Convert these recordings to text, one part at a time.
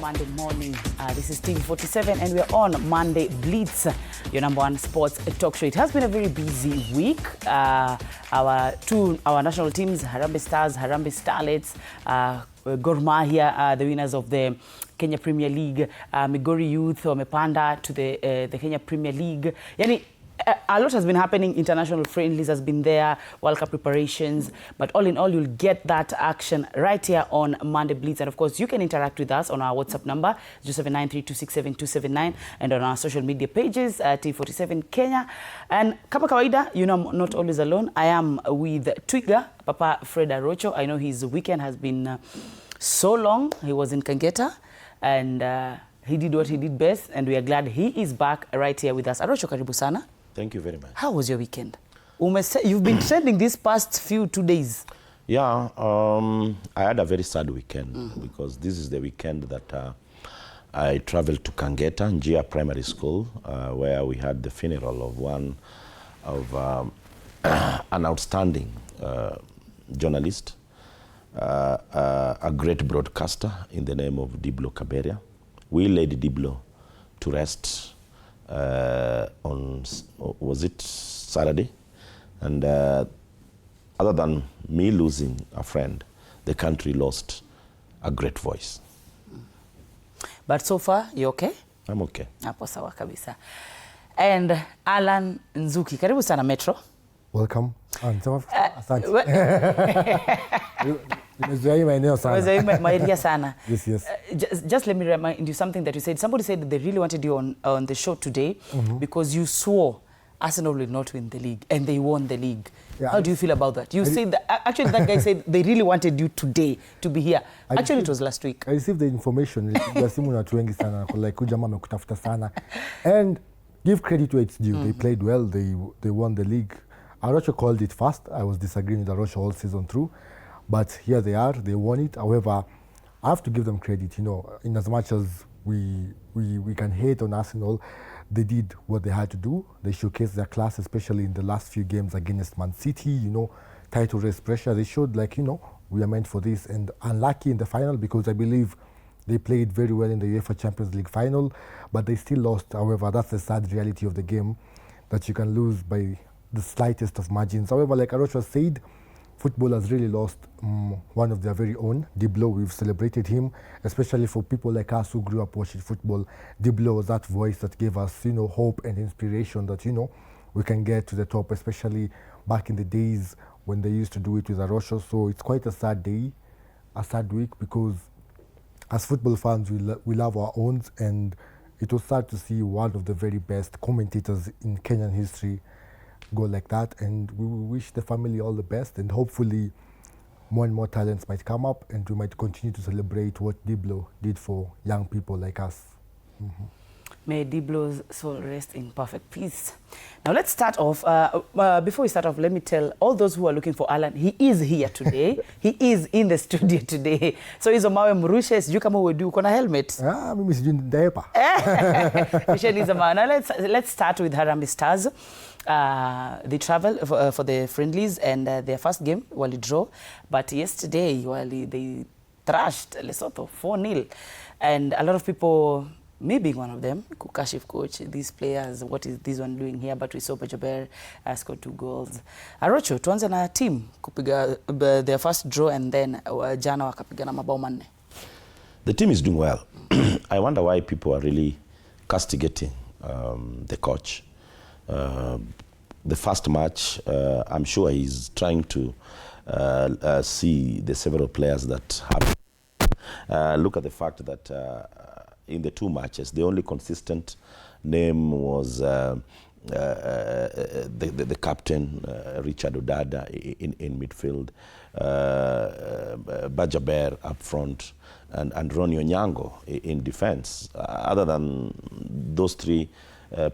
Monday morning. This is TV47 and we're on Monday Blitz, your number one sports talk show. It has been a very busy week. Our national teams, Harambee Stars, Harambee Starlets, Gor Mahia, the winners of the Kenya Premier League, Migori Youth wamepanda to the Kenya Premier League. Yani, a lot has been happening. International friendlies has been there, World Cup preparations, but all in all, you'll get that action right here on Monday Blitz. And of course, you can interact with us on our WhatsApp number 0793267279 and on our social media pages T47 Kenya. And kama kawaida, you know, I'm not always alone. I am with Twiga, Papa Fred Arocho. I know his weekend has been so long. He was in Kangeta and he did what he did best, and we are glad he is back right here with us. Arocho, karibu sana. Thank you very much. How was your weekend? You've been trending these past 2 days. Yeah, I had a very sad weekend because this is the weekend that I traveled to Kangeta, Njia Primary School, where we had the funeral of one of an outstanding journalist, a great broadcaster in the name of Diblo Kaberia. We laid Diblo to rest on, was it Saturday? And other than me losing a friend, the country lost a great voice. But so far, you okay? I'm okay. Hapo sawa kabisa. And Alan Nzuki, karibu sana Metro. Welcome. Asante. Yes. Just let me remind you something that you said. Somebody said that they really wanted you on the show today because you swore Arsenal will not win the league, and they won the league. Yeah, how do you feel about that? You said that, actually that guy said they really wanted you today to be here. Actually, it was last week. I received the information. And give credit where it's due. They played well. They won the league. Arocho called it fast. I was disagreeing with Arocho all season through. But here they are, they won it. However, I have to give them credit, you know, in as much as we can hate on Arsenal, they did what they had to do. They showcased their class, especially in the last few games against Man City, you know, title race pressure. They showed like, you know, we are meant for this, and unlucky in the final because I believe they played very well in the UEFA Champions League final, but they still lost. However, that's the sad reality of the game, that you can lose by the slightest of margins. However, like Arocho said, football has really lost one of their very own. Diblo, we've celebrated him, especially for people like us who grew up watching football. Diblo was that voice that gave us, you know, hope and inspiration that, you know, we can get to the top, especially back in the days when they used to do it with Arocho. So it's quite a sad day, a sad week, because as football fans, we love our own, and it was sad to see one of the very best commentators in Kenyan history go like that, and we wish the family all the best, and hopefully more and more talents might come up, and we might continue to celebrate what Diblo did for young people like us. May Diblo's soul rest in perfect peace. Now let's start off. Before we start off, let me tell all those who are looking for Alan, he is here today. He is in the studio today. So he's Omawe Murushe, sijui kama uwedu, uko na helmet? Mimi sijui ndaepa. Now let's start with Harambee Stars. They travel for the friendlies, and their first game, they draw. But yesterday, they thrashed Lesotho 4-0. And a lot of people, me being one of them, Kukashif coach, these players, what is this one doing here? But we saw Bajaber scored 2 goals. Arocho, tuanze na team kupiga their first draw, and then jana wakapigana mabao manne. The team is doing well. I wonder why people are really castigating the coach. The first match, I'm sure he's trying to see the several players that have. Look at the fact that in the 2 matches, the only consistent name was the captain, Richard Odada, in midfield, Bajaber up front, and Ronnie Onyango in defense. Other than those 3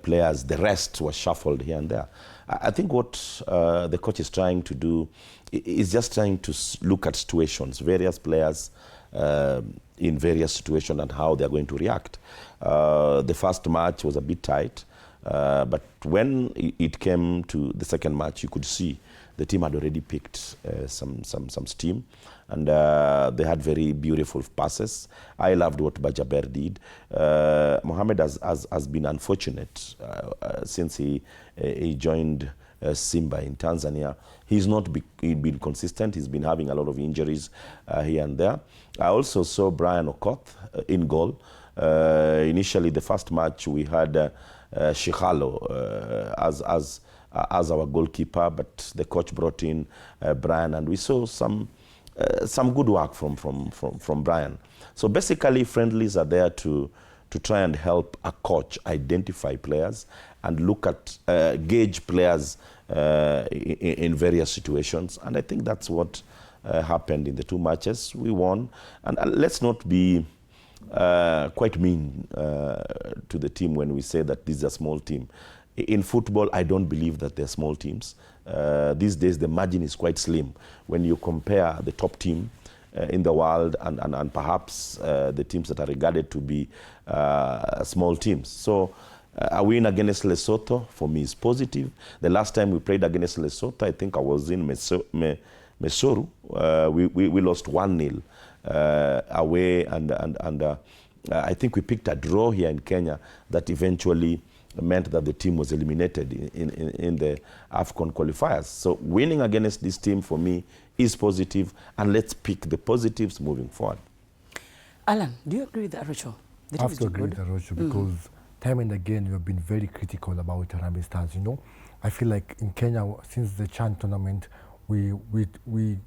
players, the rest was shuffled here and there. I think what the coach is trying to do is just trying to look at situations, various players in various situations, and how they're going to react. The first match was a bit tight, but when it came to the second match, you could see the team had already picked some steam, and they had very beautiful passes. I loved what Bajaber did. Mohamed has been unfortunate since he joined Simba in Tanzania. He's not been consistent. He's been having a lot of injuries here and there. I also saw Brian Okoth in goal. Initially, the first match we had Shikhalo as our goalkeeper, but the coach brought in Brian, and we saw some good work from Brian. So basically, friendlies are there to try and help a coach identify players and look at gauge players in various situations, and I think that's what happened in the two matches. We won, and let's not be quite mean to the team when we say that this is a small team. In football, I don't believe that they're small teams. These days, the margin is quite slim when you compare the top team in the world and perhaps the teams that are regarded to be small teams. So a win against Lesotho, for me, is positive. The last time we played against Lesotho, I think I was in Mesoru. We lost 1-0 away, and I think we picked a draw here in Kenya that eventually meant that the team was eliminated in the AFCON qualifiers. So winning against this team, for me, is positive, and let's pick the positives moving forward. Alan, do you agree with Arocho? I have to agree with Arocho because time and again, you have been very critical about Harambee Stars. You know, I feel like in Kenya, since the CHAN tournament, we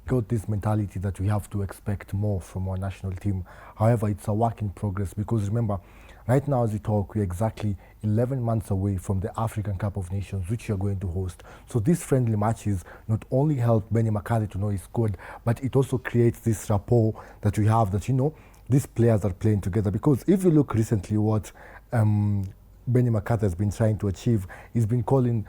got this mentality that we have to expect more from our national team. However, it's a work in progress because remember, right now as we talk, we're exactly 11 months away from the African Cup of Nations, which you're going to host. So these friendly matches not only help Benny McCarthy to know his squad, but it also creates this rapport that we have that, you know, these players are playing together. Because if you look recently what Benny McCarthy has been trying to achieve, he's been calling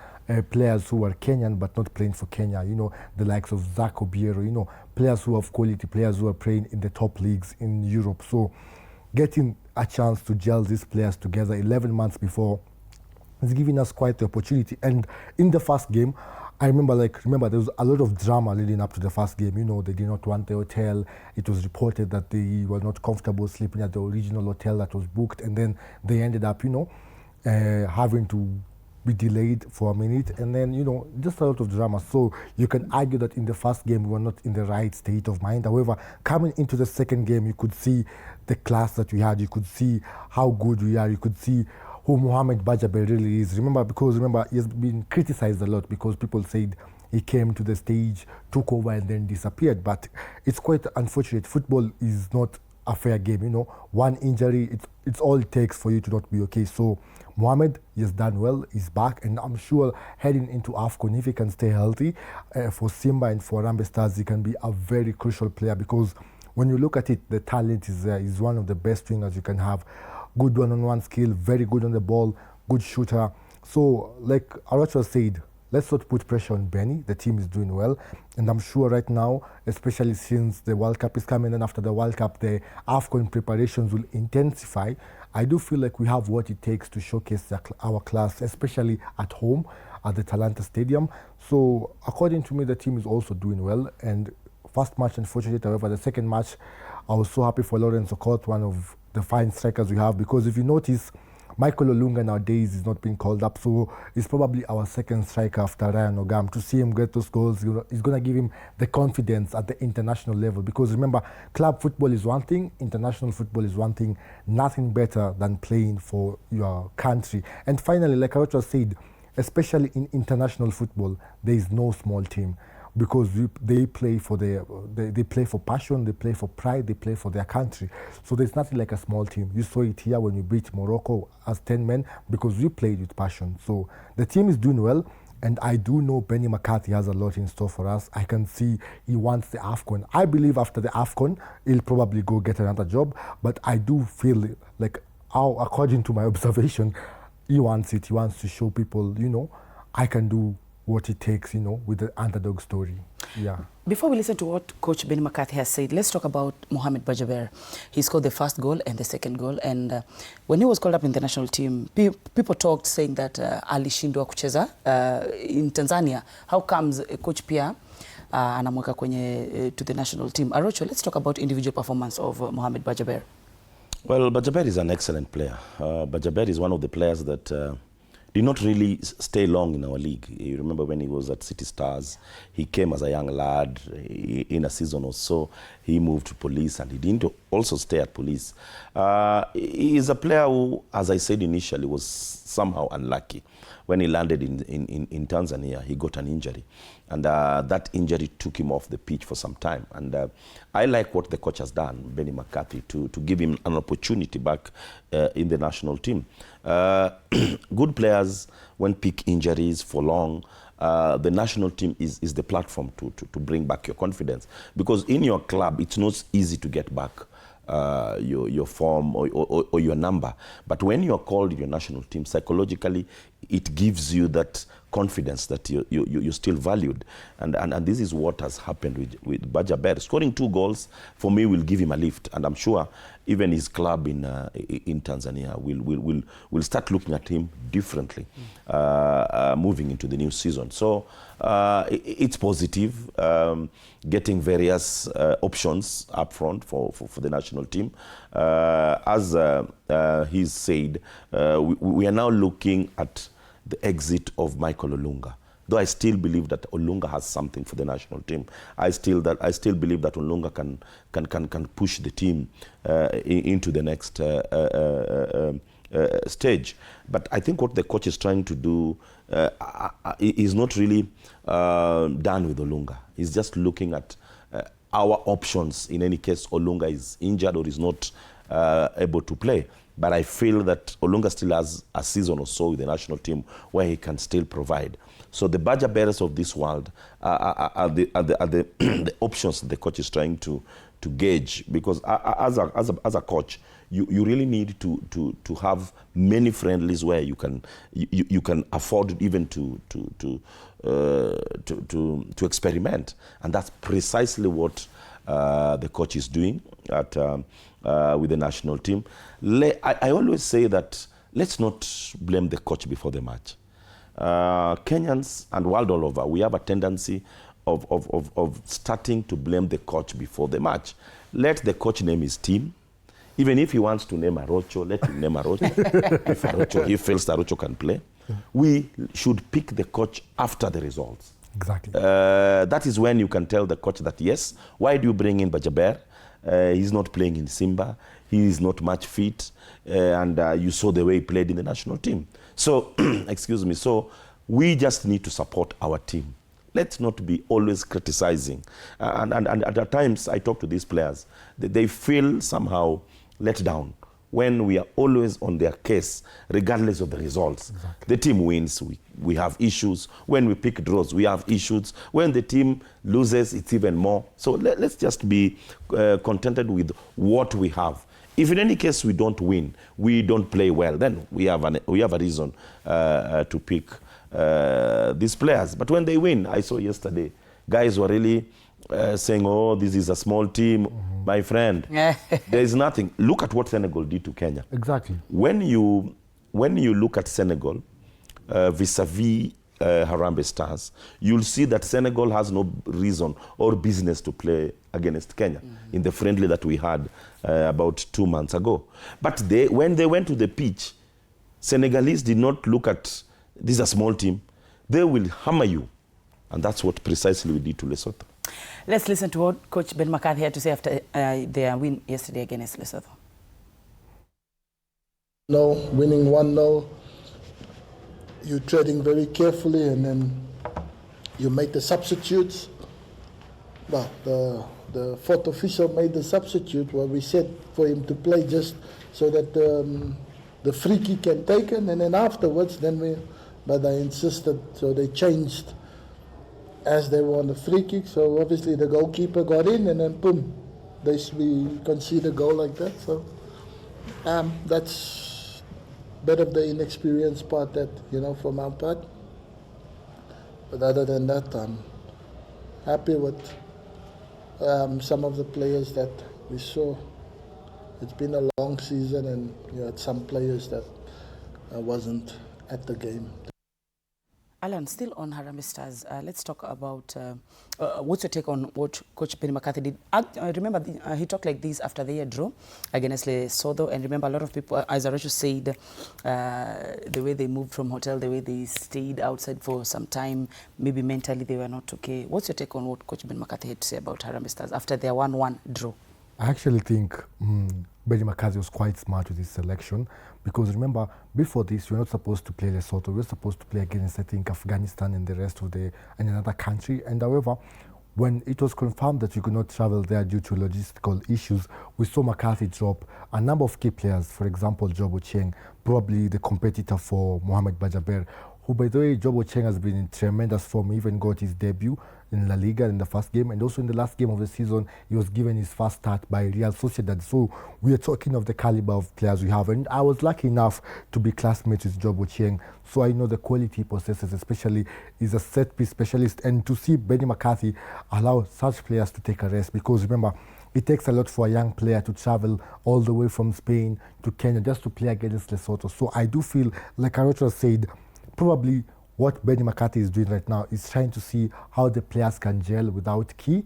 players who are Kenyan but not playing for Kenya, you know, the likes of Zach Obiero, you know, players who have quality, players who are playing in the top leagues in Europe. So getting a chance to gel these players together 11 months before is giving us quite the opportunity. And in the first game, I remember there was a lot of drama leading up to the first game. You know, they did not want the hotel. It was reported that they were not comfortable sleeping at the original hotel that was booked, and then they ended up, you know, having to be delayed for a minute, and then, you know, just a lot of drama. So you can argue that in the first game we were not in the right state of mind. However, coming into the second game, you could see the class that we had. You could see how good we are. You could see who Mohamed Bajaber really is. Remember, he has been criticized a lot because people said he came to the stage, took over, and then disappeared. But it's quite unfortunate. Football is not a fair game, you know. One injury, it's all it takes for you to not be okay. So Mohamed, he has done well, he's back, and I'm sure heading into AFCON, if he can stay healthy, for Simba and for Harambee Stars, he can be a very crucial player because when you look at it, the talent is there. He's one of the best wingers you can have. Good one-on-one skill, very good on the ball, good shooter. So, like Arocho said, let's not put pressure on Benny. The team is doing well. And I'm sure right now, especially since the World Cup is coming, and after the World Cup, the AFCON preparations will intensify. I do feel like we have what it takes to showcase our class, especially at home at the Talanta Stadium. So, according to me, the team is also doing well. And first match, unfortunately, however, the second match, I was so happy for Lawrence Okoth, one of the fine strikers we have, because if you notice, Michael Olunga nowadays is not being called up, so he's probably our second striker after Ryan Ogam. To see him get those goals is going to give him the confidence at the international level, because remember, club football is one thing, international football is one thing. Nothing better than playing for your country. And finally, like Arocho said, especially in international football, there is no small team, because they play for they play for passion, they play for pride, they play for their country. So there's nothing like a small team. You saw it here when we beat Morocco as 10 men, because we played with passion. So the team is doing well, and I do know Benny McCarthy has a lot in store for us. I can see he wants the AFCON. I believe after the AFCON, he'll probably go get another job, but I do feel like, according to my observation, he wants it. He wants to show people, you know, I can do what it takes, you know, with the underdog story. Yeah. Before we listen to what Coach Ben McCarthy has said, let's talk about Mohamed Bajaber. He scored the first goal and the second goal. And when he was called up in the national team, people talked saying that alishindwa kucheza in Tanzania. How comes Coach Pia anamweka kwenye to the national team? Arocho, let's talk about individual performance of Mohamed Bajaber. Well, Bajaber is an excellent player. Bajaber is one of the players that did not really stay long in our league. You remember when he was at City Stars, he came as a young lad. In a season or so, he moved to Police, and he didn't also stay at Police. He is a player who, as I said initially, was somehow unlucky. When he landed in Tanzania, he got an injury. And that injury took him off the pitch for some time. And I like what the coach has done, Benny McCarthy, to give him an opportunity back in the national team. Good players, when pick injuries for long, the national team is the platform to bring back your confidence. Because in your club, it's not easy to get back your form or your number. But when you're called in your national team, psychologically, it gives you that confidence that you're still valued. And this is what has happened with Bajaber. Scoring 2 goals, for me, will give him a lift. And I'm sure even his club in Tanzania will start looking at him differently moving into the new season. So it's positive, getting various options up front for the national team. As he's said, we are now looking at the exit of Michael Olunga. Though I still believe that Olunga has something for the national team, I still believe that Olunga can push the team into the next stage. But I think what the coach is trying to do is not really done with Olunga. He's just looking at our options. In any case, Olunga is injured or is not able to play. But I feel that Olunga still has a season or so with the national team where he can still provide. So the Bajaberes of this world are the options the coach is trying to gauge. Because as a coach, you really need to have many friendlies where you can afford even to experiment, and that's precisely what the coach is doing at with the national team. I always say that let's not blame the coach before the match. Kenyans and world all over, we have a tendency of starting to blame the coach before the match. Let the coach name his team. Even if he wants to name Arocho, let him name Arocho. If Arocho, he feels that Arocho can play. We should pick the coach after the results. Exactly. That is when you can tell the coach that, yes, why do you bring in Bajaber? He's not playing in Simba. He is not much fit. And you saw the way he played in the national team. So, excuse me. So we just need to support our team. Let's not be always criticizing. And at times, I talk to these players. They feel somehow let down when we are always on their case, regardless of the results. Exactly. The team wins, we have issues. When we pick draws, we have issues. When the team loses, it's even more. So let's just be contented with what we have. If in any case we don't win, we don't play well, then we have a reason to pick these players. But when they win, I saw yesterday, guys were really saying, oh, this is a small team. My friend, there is nothing. Look at what Senegal did to Kenya. Exactly. When you look at Senegal vis-a-vis Harambee Stars, you'll see that Senegal has no reason or business to play against Kenya in the friendly that we had about 2 months ago. But when they went to the pitch, Senegalese did not look at, this is a small team. They will hammer you. And that's what precisely we did to Lesotho. Let's listen to what Coach Ben McCarthy had to say after their win yesterday against Lesotho. No, winning 1-0, you're treading very carefully, and then you make the substitutes. Well, the fourth official made the substitute where we said for him to play just so that the free kick can take him, and then afterwards, but they insisted, so they changed as they were on the free kick. So obviously the goalkeeper got in, and then boom, we conceded a goal like that. So that's a bit of the inexperienced part that, from our part. But other than that, happy with some of the players that we saw. It's been a long season, and you had some players that wasn't at the game. Alan, still on Harambee Stars, let's talk about what's your take on what Coach Benny McCarthy did. I remember he talked like this after the year draw against Lesotho, and remember a lot of people, as Aracho said, the way they moved from hotel, the way they stayed outside for some time, maybe mentally they were not okay. What's your take on what Coach Benny McCarthy had to say about Harambee Stars after their 1-1 draw? I actually think Benny McCarthy was quite smart with his selection, because remember, before this, we were not supposed to play Lesotho. We were supposed to play against, I think, Afghanistan and the rest of and another country. And however, when it was confirmed that we could not travel there due to logistical issues, we saw McCarthy drop a number of key players. For example, Job Ochieng, probably the competitor for Mohamed Bajaber, who, by the way, Job Ochieng has been in tremendous form. He even got his debut in La Liga in the first game, and also in the last game of the season, he was given his first start by Real Sociedad. So we are talking of the caliber of players we have, and I was lucky enough to be classmates with Job Ochieng, so I know the quality he possesses, especially he's a set-piece specialist, and to see Benny McCarthy allow such players to take a rest, because remember, it takes a lot for a young player to travel all the way from Spain to Kenya just to play against Lesotho. So I do feel, like Arocha said, probably what Benny McCarthy is doing right now is trying to see how the players can gel without key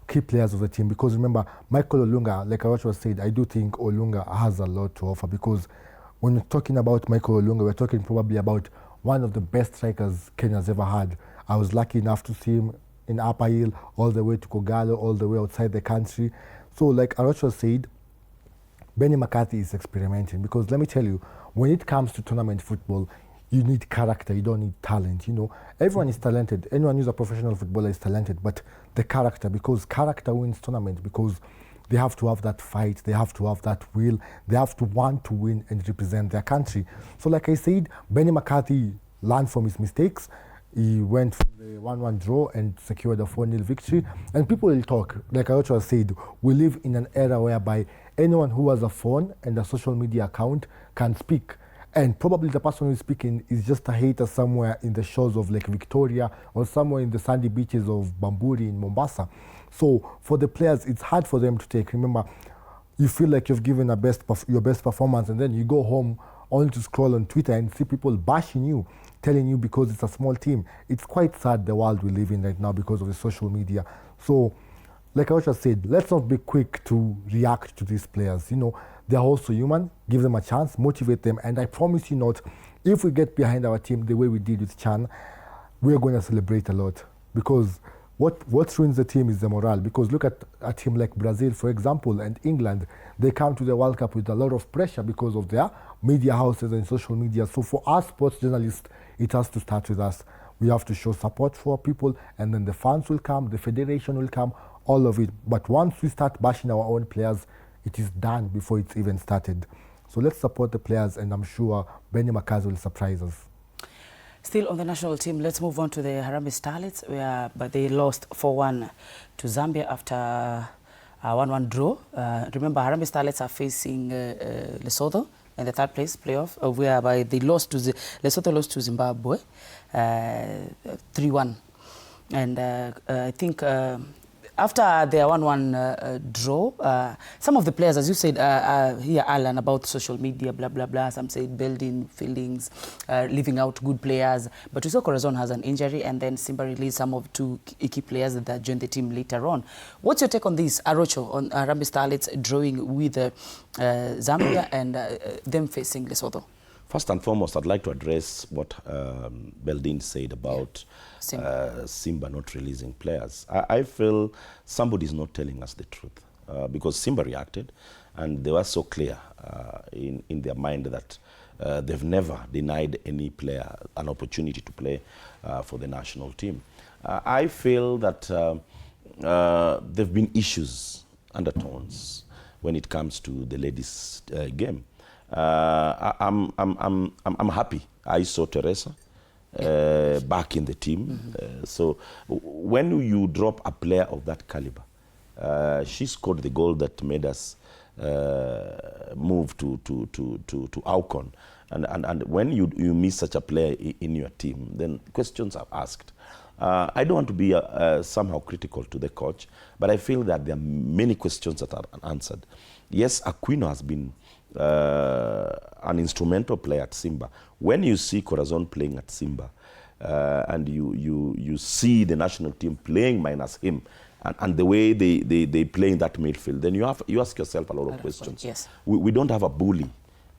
players of the team. Because remember, Michael Olunga, like Arocha said, I do think Olunga has a lot to offer, because when we're talking about Michael Olunga, we're talking probably about one of the best strikers Kenya's ever had. I was lucky enough to see him in Upper Hill, all the way to Kogalo, all the way outside the country. So like Arocha said, Benny McCarthy is experimenting, because let me tell you, when it comes to tournament football, you need character, you don't need talent. You know, everyone is talented. Anyone who's a professional footballer is talented, but the character, because character wins tournament, because they have to have that fight, they have to have that will, they have to want to win and represent their country. So like I said, Benny McCarthy learned from his mistakes. He went for the 1-1 draw and secured a 4-0 victory. And people will talk. Like I also said, we live in an era whereby anyone who has a phone and a social media account can speak. And probably the person who's speaking is just a hater somewhere in the shores of Lake Victoria or somewhere in the sandy beaches of Bamburi in Mombasa. So for the players, it's hard for them to take. Remember, you feel like you've given your best performance, and then you go home only to scroll on Twitter and see people bashing you, telling you because it's a small team. It's quite sad, the world we live in right now, because of the social media. So like I just said, let's not be quick to react to these players. You know, they're also human. Give them a chance, motivate them, and I promise you not, if we get behind our team the way we did with Chan, we're going to celebrate a lot, because what ruins the team is the morale. Because look at a team like Brazil, for example, and England. They come to the World Cup with a lot of pressure because of their media houses and social media. So for us sports journalists, it has to start with us. We have to show support for people, and then the fans will come, the federation will come, all of it. But once we start bashing our own players, it is done before it's even started. So let's support the players, and I'm sure Benny McCarthy will surprise us. Still on the national team, let's move on to the Harambee Starlets, but they lost 4-1 to Zambia after a 1-1 draw. Remember, Harambee Starlets are facing Lesotho in the third place playoff, whereby they lost to Lesotho lost to Zimbabwe 3-1, and I think after their 1-1 draw, some of the players, as you said here, Alan, about social media, blah, blah, blah. Some said building feelings, leaving out good players. But we saw Corazon has an injury, and then Simba released some of two key players that joined the team later on. What's your take on this, Arocho, on Harambee Starlets drawing with Zambia and them facing Lesotho? First and foremost, I'd like to address what Beldin said about Simba not releasing players. I feel somebody's not telling us the truth, because Simba reacted, and they were so clear in their mind that they've never denied any player an opportunity to play for the national team. I feel that there have been issues, undertones, when it comes to the ladies' game. I'm happy I saw Teresa back in the team. So when you drop a player of that caliber, she scored the goal that made us move to Aucon. And when you miss such a player in your team, then questions are asked. I don't want to be somehow critical to the coach, but I feel that there are many questions that are unanswered. Yes, Aquino has been an instrumental player at Simba. When you see Corazon playing at Simba, and you see the national team playing minus him, and the way they play in that midfield, then you ask yourself a lot of questions. Yes. We don't have a bully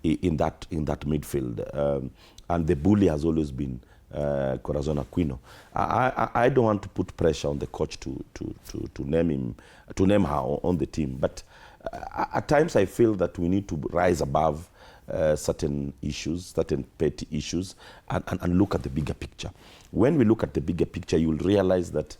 in that midfield, and the bully has always been Corazon Aquino. I don't want to put pressure on the coach to name her on the team, but at times I feel that we need to rise above certain issues, certain petty issues, and look at the bigger picture. When we look at the bigger picture, you'll realize that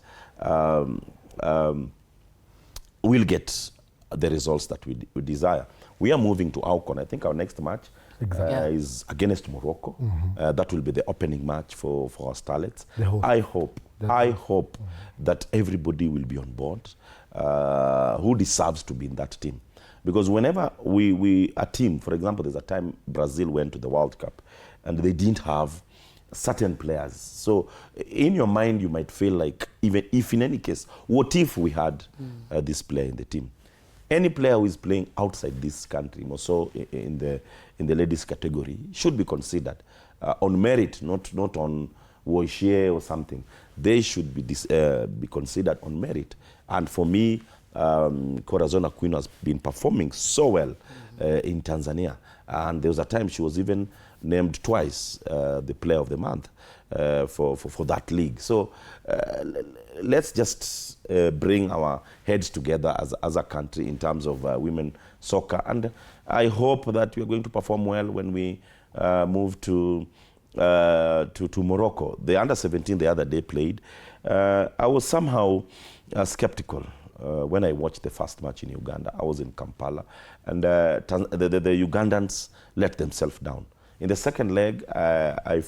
we'll get the results that we desire. We are moving to AFCON. I think our next match is against Morocco. That will be the opening match for our starlets. I hope that everybody will be on board who deserves to be in that team. Because whenever a team, for example, there's a time Brazil went to the World Cup and they didn't have certain players. So in your mind, you might feel like, even if in any case, what if we had this player in the team? Any player who is playing outside this country, more so in the ladies category, should be considered on merit, not on Woishie or something. They should be considered on merit. And for me, Corazon Aquino has been performing so well in Tanzania, and there was a time she was even named twice the player of the month for that league. So let's just bring our heads together as a country in terms of women soccer, and I hope that we are going to perform well when we move to Morocco. The under-17 the other day played. I was somehow skeptical when I watched the first match in Uganda. I was in Kampala, and the Ugandans let themselves down. In the second leg, I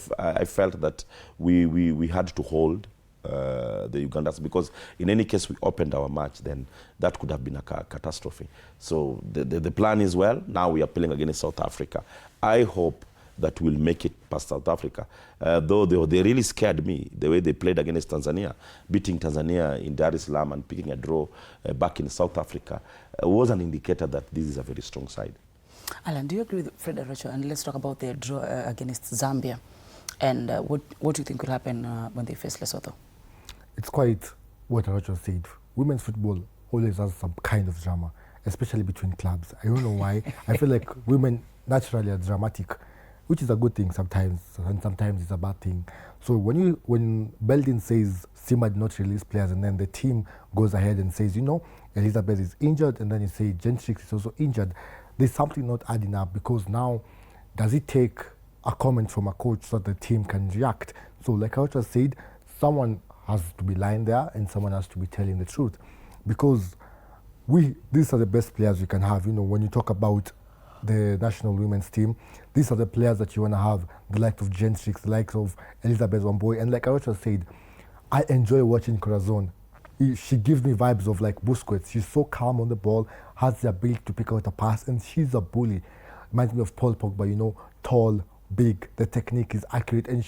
felt that we had to hold the Ugandans, because in any case we opened our match, then that could have been a catastrophe. So the plan is, well, now we are playing against South Africa. I hope that will make it past South Africa. Though they really scared me, the way they played against Tanzania, beating Tanzania in Dar es Salaam and picking a draw back in South Africa was an indicator that this is a very strong side. Alan, do you agree with Fred Aracho? And let's talk about their draw against Zambia. And what do you think could happen when they face Lesotho? It's quite what Aracho said. Women's football always has some kind of drama, especially between clubs. I don't know why. I feel like women naturally are dramatic, which is a good thing sometimes, and sometimes it's a bad thing. So when Belden says Simba did not release players, and then the team goes ahead and says, Elizabeth is injured, and then you say Gentrix is also injured, there's something not adding up, because now does it take a comment from a coach so that the team can react? So like I just said, someone has to be lying there and someone has to be telling the truth, because these are the best players we can have. When you talk about the national women's team, these are the players that you want to have, the likes of Gentrix, the likes of Elizabeth Wamboy. And like I just said, I enjoy watching Corazon. She gives me vibes of like Busquets. She's so calm on the ball, has the ability to pick out a pass, and she's a bully. Reminds me of Paul Pogba, tall, big, the technique is accurate, and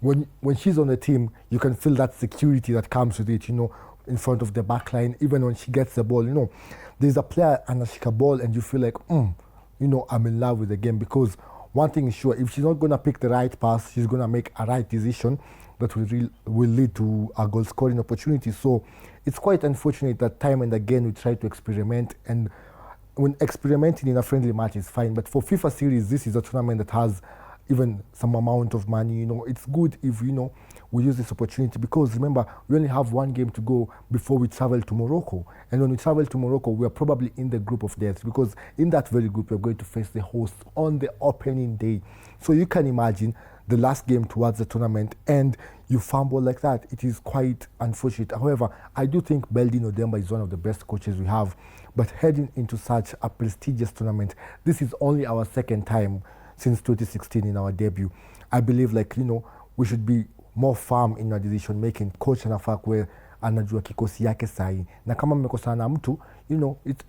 when she's on the team, you can feel that security that comes with it, in front of the back line. Even when she gets the ball, there's a player and she can ball, and you feel like, I'm in love with the game, because one thing is sure, if she's not going to pick the right pass, she's going to make a right decision that will lead to a goal scoring opportunity. So it's quite unfortunate that time and again we try to experiment, and when experimenting in a friendly match is fine, but for FIFA series, this is a tournament that has even some amount of money. It's good if we use this opportunity, because remember, we only have one game to go before we travel to Morocco. And when we travel to Morocco, we are probably in the group of death, because in that very group, we're going to face the host on the opening day. So you can imagine the last game towards the tournament and you fumble like that. It is quite unfortunate. However, I do think Belden Odemba is one of the best coaches we have. But heading into such a prestigious tournament, this is only our second time since 2016 in our debut. I believe we should be more firm in our decision making. Coach anafaa kuwe anajua kikosi yake sahi, na kama mmekosana na mtu,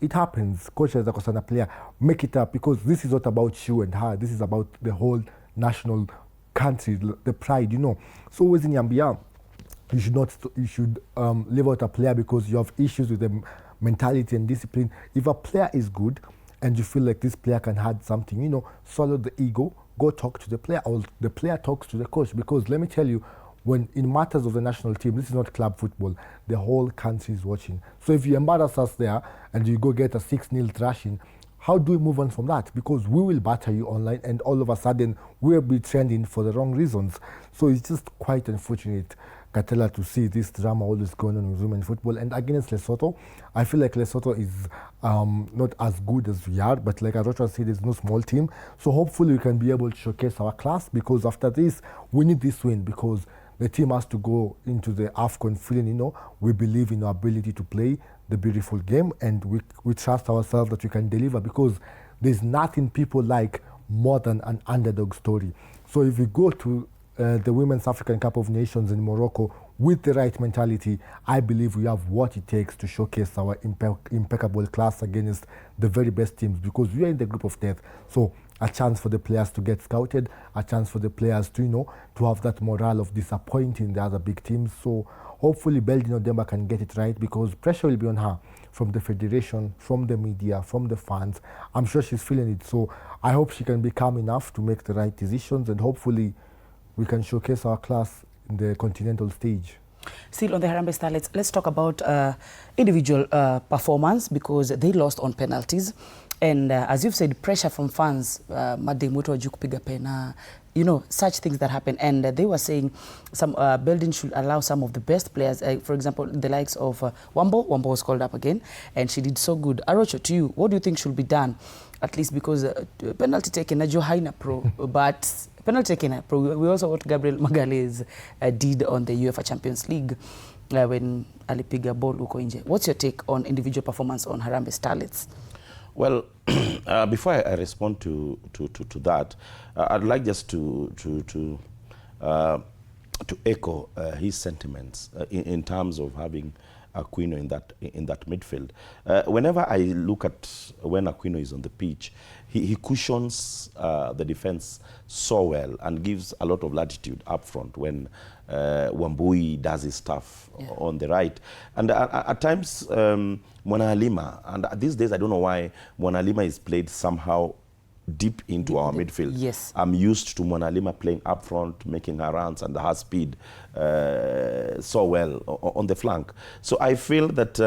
it happens. Coach anaweza kosana player, make it up, because this is not about you and her. This is about the whole national country, the pride. So huwezi niambia you should leave out a player because you have issues with the mentality and discipline. If a player is good and you feel like this player can add something, you know, swallow the ego, go talk to the player, or the player talks to the coach. Because let me tell you, when in matters of the national team, this is not club football, the whole country is watching. So if you embarrass us there and you go get a 6-0 thrashing, how do we move on from that? Because we will batter you online and all of a sudden we'll be trending for the wrong reasons. So it's just quite unfortunate, Katela, to see this drama always going on with women football. And against Lesotho, I feel like Lesotho is not as good as we are, but like Arocha said, it's no small team. So hopefully we can be able to showcase our class, because after this, we need this win, because the team has to go into the AFCON feeling, you know, we believe in our ability to play the beautiful game, and we trust ourselves that we can deliver, because there's nothing people like more than an underdog story. So if we go to the Women's African Cup of Nations in Morocco with the right mentality, I believe we have what it takes to showcase our impeccable class against the very best teams, because we are in the group of death. So a chance for the players to get scouted, a chance for the players to, you know, to have that morale of disappointing the other big teams. So hopefully Beldino Demba can get it right, because pressure will be on her from the federation, from the media, from the fans. I'm sure she's feeling it. So I hope she can be calm enough to make the right decisions, and hopefully we can showcase our class in the continental stage. Still on the Harambee Starlets, let's talk about individual performance, because they lost on penalties. And as you've said, pressure from fans, you know, such things that happen. And they were saying some building should allow some of the best players, for example, the likes of Wambo. Wambo was called up again, and she did so good. Arocho, to you, what do you think should be done? At least because penalty taken, Johaina Pro, but penalty taken Pro. We also what Gabriel Magalhaes did on the UEFA Champions League when alipiga ball uko nje. What's your take on individual performance on Harambee Starlets? Well, before I respond to that, I'd like just to echo his sentiments in terms of having Aquino in that midfield. Whenever I look at when Aquino is on the pitch, he cushions the defense so well and gives a lot of latitude up front when Wambui does his stuff on the right. And at times, Mwana Halima, and these days I don't know why Mwana Halima is played somehow deep into our midfield. Yes. I'm used to Mwana Halima playing up front, making her runs and her speed so well on the flank. So I feel that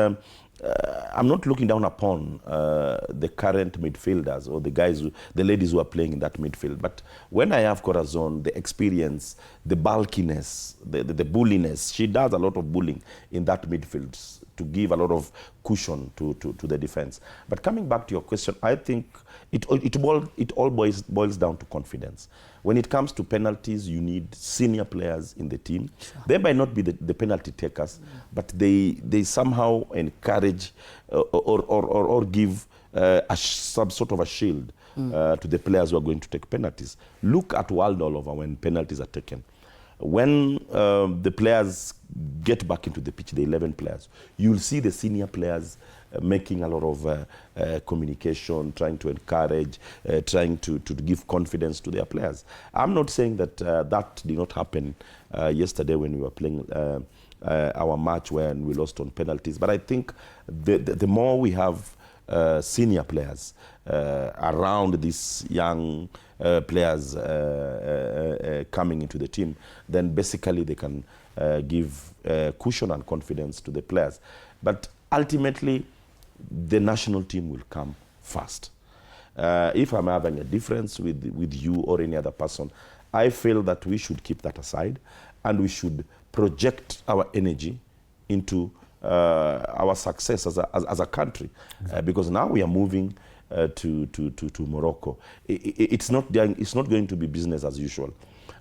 I'm not looking down upon the current midfielders or the ladies who are playing in that midfield. But when I have Corazon, the experience, the bulkiness, the bulliness, she does a lot of bullying in that midfield to give a lot of cushion to the defense. But coming back to your question, I think it all boils down to confidence. When it comes to penalties, you need senior players in the team. Sure. They might not be the penalty takers, but they somehow encourage or give some sort of a shield to the players who are going to take penalties. Look at world all over when penalties are taken. When the players get back into the pitch, the 11 players, you'll see the senior players making a lot of communication, trying to encourage, trying to give confidence to their players. I'm not saying that that did not happen yesterday when we were playing our match when we lost on penalties. But I think the more we have senior players around these young players coming into the team, then basically they can give cushion and confidence to the players. But ultimately, the national team will come first. If I'm having a difference with you or any other person, I feel that we should keep that aside and we should project our energy into our success as a country. Because now we are moving to Morocco. It's not going to be business as usual.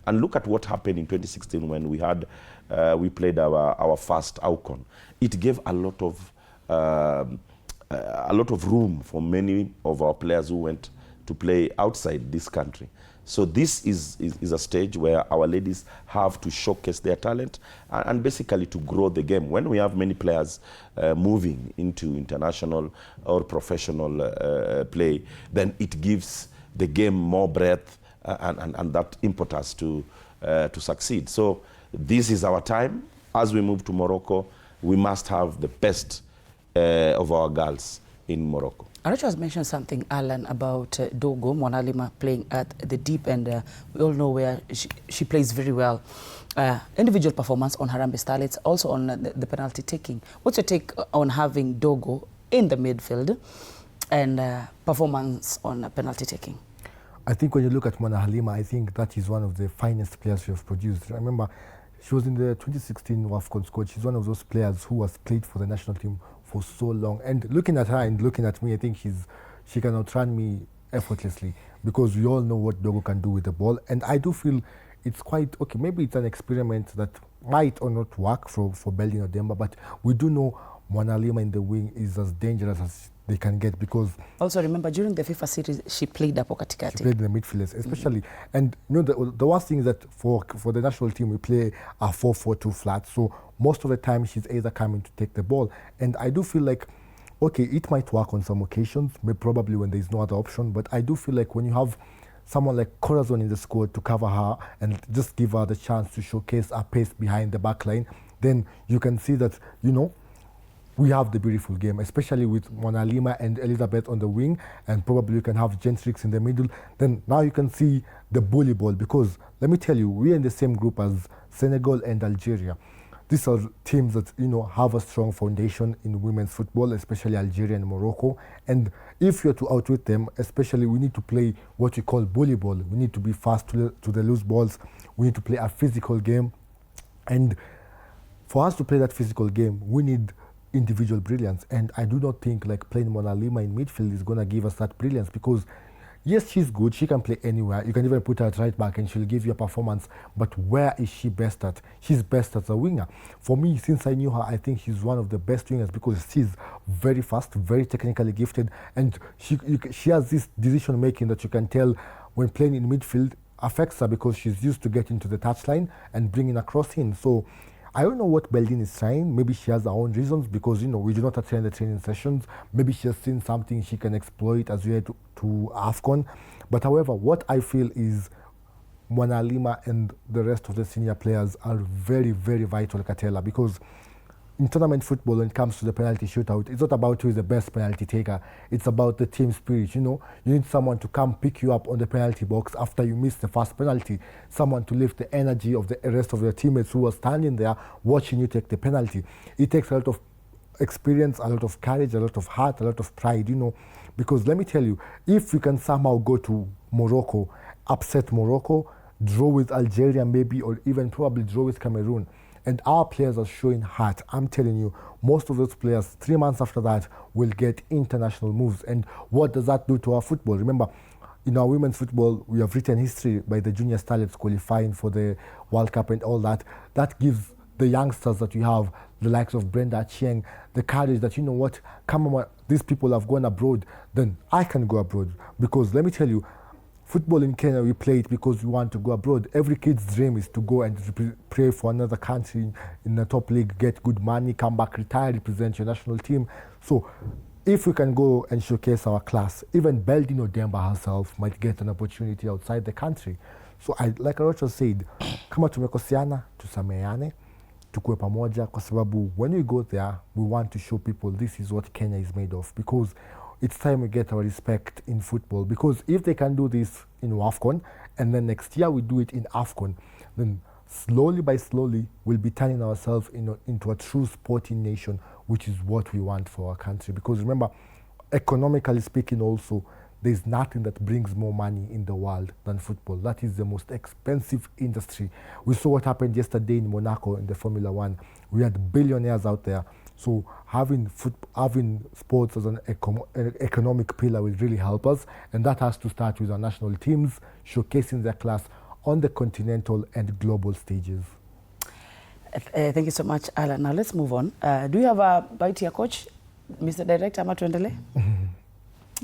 And look at what happened in 2016 when we played our first AFCON. It gave a lot of room for many of our players who went to play outside this country. So this is a stage where our ladies have to showcase their talent and basically to grow the game. When we have many players moving into international or professional play, then it gives the game more breadth and that impetus to succeed. So this is our time. as we move to Morocco, we must have the best of our girls in Morocco. Aracho has mentioned something, Alan, about Dogo Mwanalima playing at the deep end. We all know where she plays very well. Individual performance on Harambee Starlets, also on the penalty taking. What's your take on having Dogo in the midfield and performance on penalty taking? I think when you look at Mwana Halima, I think that is one of the finest players she has produced. I remember she was in the 2016 WAFCON squad. She's one of those players who has played for the national team for so long. And looking at her and looking at me, I think she can outrun me effortlessly, because we all know what Dogo can do with the ball. And I do feel it's quite, okay, maybe it's an experiment that might or not work for Belding or Demba, but we do know Mwana Halima in the wing is as dangerous as they can get, because also remember during the FIFA series she played up katikati. She played in the midfielders especially. And you know, the worst thing is that for the national team we play a 4-4-2 flat, so most of the time she's either coming to take the ball. And I do feel like, okay, it might work on some occasions, probably when there's no other option, but I do feel like when you have someone like Corazon in the squad to cover her and just give her the chance to showcase her pace behind the back line, then you can see that, you know, we have the beautiful game, especially with Mwana Halima and Elizabeth on the wing, and probably you can have Gentrix in the middle. Then now you can see the bully ball, because let me tell you, we're in the same group as Senegal and Algeria. These are teams that, you know, have a strong foundation in women's football, especially Algeria and Morocco. And if you're to outwit them, especially, we need to play what we call bully ball. We need to be fast to the loose balls. We need to play a physical game. And for us to play that physical game, we need individual brilliance. And I do not think like playing Mwana Halima in midfield is going to give us that brilliance, because yes, she's good, she can play anywhere. You can even put her at right back and she'll give you a performance, but where is she best at? She's best as a winger. For me, since I knew her, I think she's one of the best wingers, because she's very fast, very technically gifted, and she has this decision making that you can tell when playing in midfield affects her, because she's used to getting to the touchline and bringing a cross in. So I don't know what Belding is trying. Maybe she has her own reasons, because, you know, we do not attend the training sessions. Maybe she has seen something she can exploit as we head to AFCON. But however, what I feel is Mwana Halima and the rest of the senior players are very, very vital, Katela, because in tournament football, when it comes to the penalty shootout, it's not about who is the best penalty taker. It's about the team spirit. You know, you need someone to come pick you up on the penalty box after you miss the first penalty, someone to lift the energy of the rest of your teammates who are standing there watching you take the penalty. It takes a lot of experience, a lot of courage, a lot of heart, a lot of pride, you know, because let me tell you, if you can somehow go to Morocco, upset Morocco, draw with Algeria maybe, or even probably draw with Cameroon, and our players are showing heart, I'm telling you, most of those players, 3 months after that, will get international moves. And what does that do to our football? Remember, in our women's football, we have written history by the junior starlets qualifying for the World Cup and all that. That gives the youngsters that we have, the likes of Brenda Chieng, the courage that, you know what, come on, these people have gone abroad, then I can go abroad. Because let me tell you, football in Kenya, we play it because we want to go abroad. Every kid's dream is to go and play for another country in the top league, get good money, come back, retire, represent your national team. So if we can go and showcase our class, even Belding or Demba herself might get an opportunity outside the country. So like Aracho said, kama tumekosiana, tusameane, tukue pamoja, kwa sababu when we go there, we want to show people this is what Kenya is made of, because it's time we get our respect in football. Because if they can do this in WAFCON, and then next year we do it in AFCON, then slowly by slowly we'll be turning ourselves into a true sporting nation, which is what we want for our country. Because remember, economically speaking also, there's nothing that brings more money in the world than football. That is the most expensive industry. We saw what happened yesterday in Monaco in the Formula 1. We had billionaires out there. So having sports as an economic pillar will really help us, and that has to start with our national teams showcasing their class on the continental and global stages. Thank you so much, Alan. Now let's move on. Do you have a bite here, coach? Mr. Director, ama tuendele?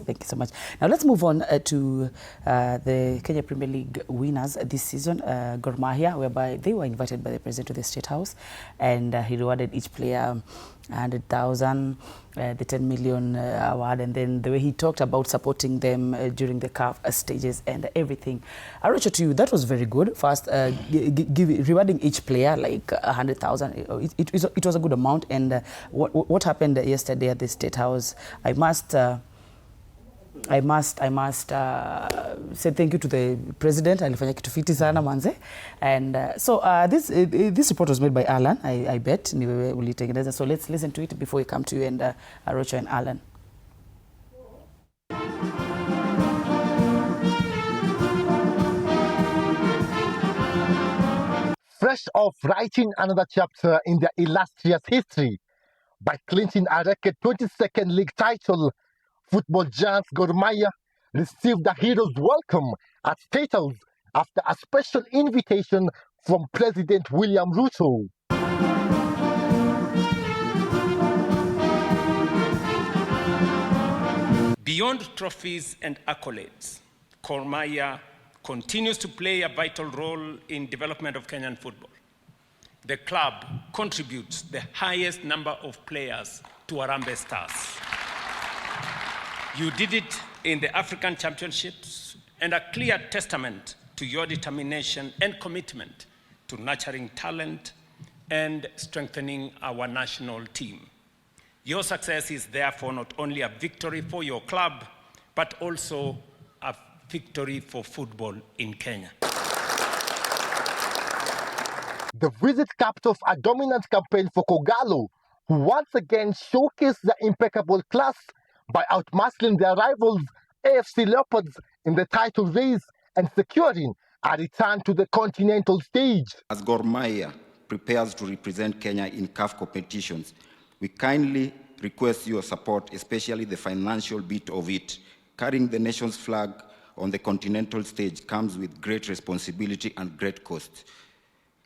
Thank you so much. Now let's move on to the Kenya Premier League winners this season, Gor Mahia, whereby they were invited by the President to the State House, and he rewarded each player 100,000, the 10 million award, and then the way he talked about supporting them during the CAF stages and everything. Arocho, to you, that was very good. First, rewarding each player like 100,000. It was a good amount. And what happened yesterday at the State House, I must say thank you to the president. Alifanya kitu fiti sana manze. And so this report was made by Alan. I bet ni wewe ulitengeneza. So let's listen to it before we come to you and Arocho and Alan. Fresh off writing another chapter in their illustrious history by clinching a record 22nd league title, football giants Gor Mahia received the hero's welcome at State House after a special invitation from President William Ruto. Beyond trophies and accolades, Gor Mahia continues to play a vital role in development of Kenyan football. The club contributes the highest number of players to Harambee Stars. You did it in the African Championships, and a clear testament to your determination and commitment to nurturing talent and strengthening our national team. Your success is therefore not only a victory for your club, but also a victory for football in Kenya. The visit capped off a dominant campaign for Kogalo, who once again showcased their impeccable class by outmuscling their rivals AFC Leopards in the title race and securing a return to the continental stage. As Gor Mahia prepares to represent Kenya in CAF competitions, we kindly request your support, especially the financial bit of it. Carrying the nation's flag on the continental stage comes with great responsibility and great cost.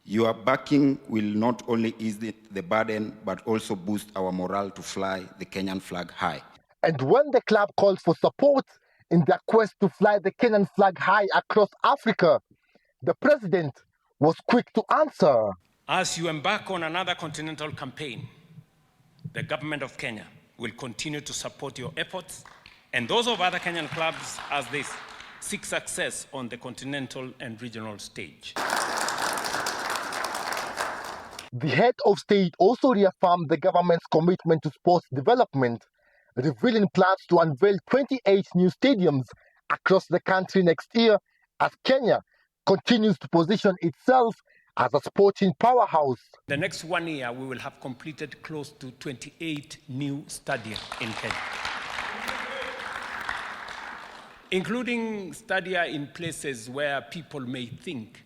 Your backing will not only ease the burden, but also boost our morale to fly the Kenyan flag high. And when the club called for support in their quest to fly the Kenyan flag high across Africa, the president was quick to answer. As you embark on another continental campaign, the government of Kenya will continue to support your efforts and those of other Kenyan clubs as they seek success on the continental and regional stage. The head of state also reaffirmed the government's commitment to sports development, revealing plans to unveil 28 new stadiums across the country next year as Kenya continues to position itself as a sporting powerhouse. The next 1 year, we will have completed close to 28 new stadia in Kenya, including stadia in places where people may think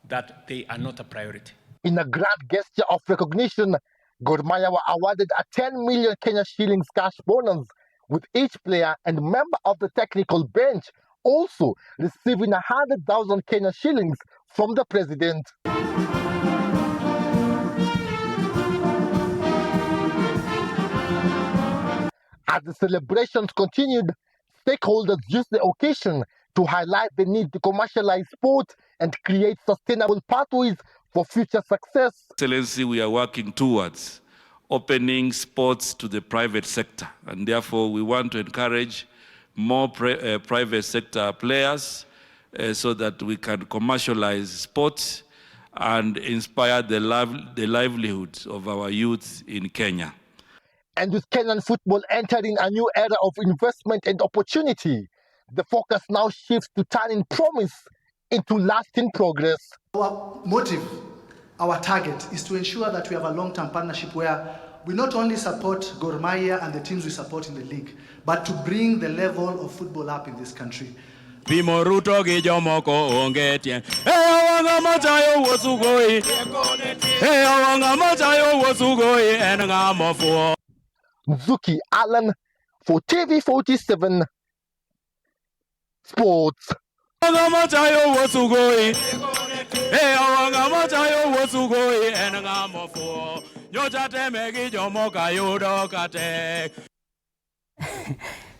that they are not a priority. In a grand gesture of recognition, Gor Mahia were awarded a 10 million Kenya shillings cash bonus, with each player and member of the technical bench also receiving 100,000 Kenya shillings from the president. As the celebrations continued, stakeholders used the occasion to highlight the need to commercialize sport and create sustainable pathways for future success. Excellency, we are working towards opening sports to the private sector, and therefore we want to encourage more private sector players so that we can commercialize sports and inspire the livelihoods of our youth in Kenya. And with Kenyan football entering a new era of investment and opportunity, the focus now shifts to turning promise into lasting progress. Our motive, our target, is to ensure that we have a long-term partnership where we not only support Gor Mahia and the teams we support in the league, but to bring the level of football up in this country. Ruto Zuki Allen for TV47 Sports.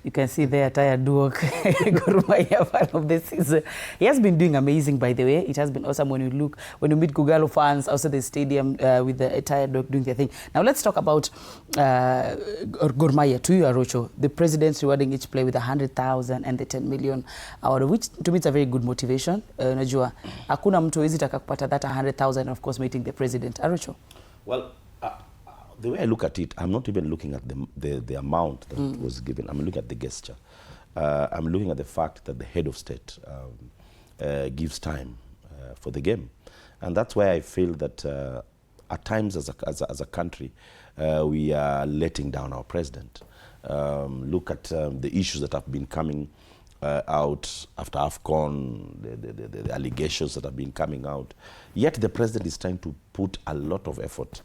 You can see there, Taya Duok, Gor Mahia fan of the season. He has been doing amazing, by the way. It has been awesome when you meet Kogalo fans outside the stadium with the Taya Duok doing their thing. Now let's talk about Gor Mahia. To you, Arocho, the president's rewarding each player with 100,000 and the 10 million award, which to me it's a very good motivation. Najua, hakuna mtu hawezi taka kupata that 100,000, of course, meeting the president. Arocho? Well, the way I look at it, I'm not even looking at the amount that was given. I'm looking at the gesture. I'm looking at the fact that the head of state gives time for the game. And that's why I feel that at times as a country, we are letting down our president. Look at the issues that have been coming out after AFCON, the allegations that have been coming out. Yet the president is trying to put a lot of effort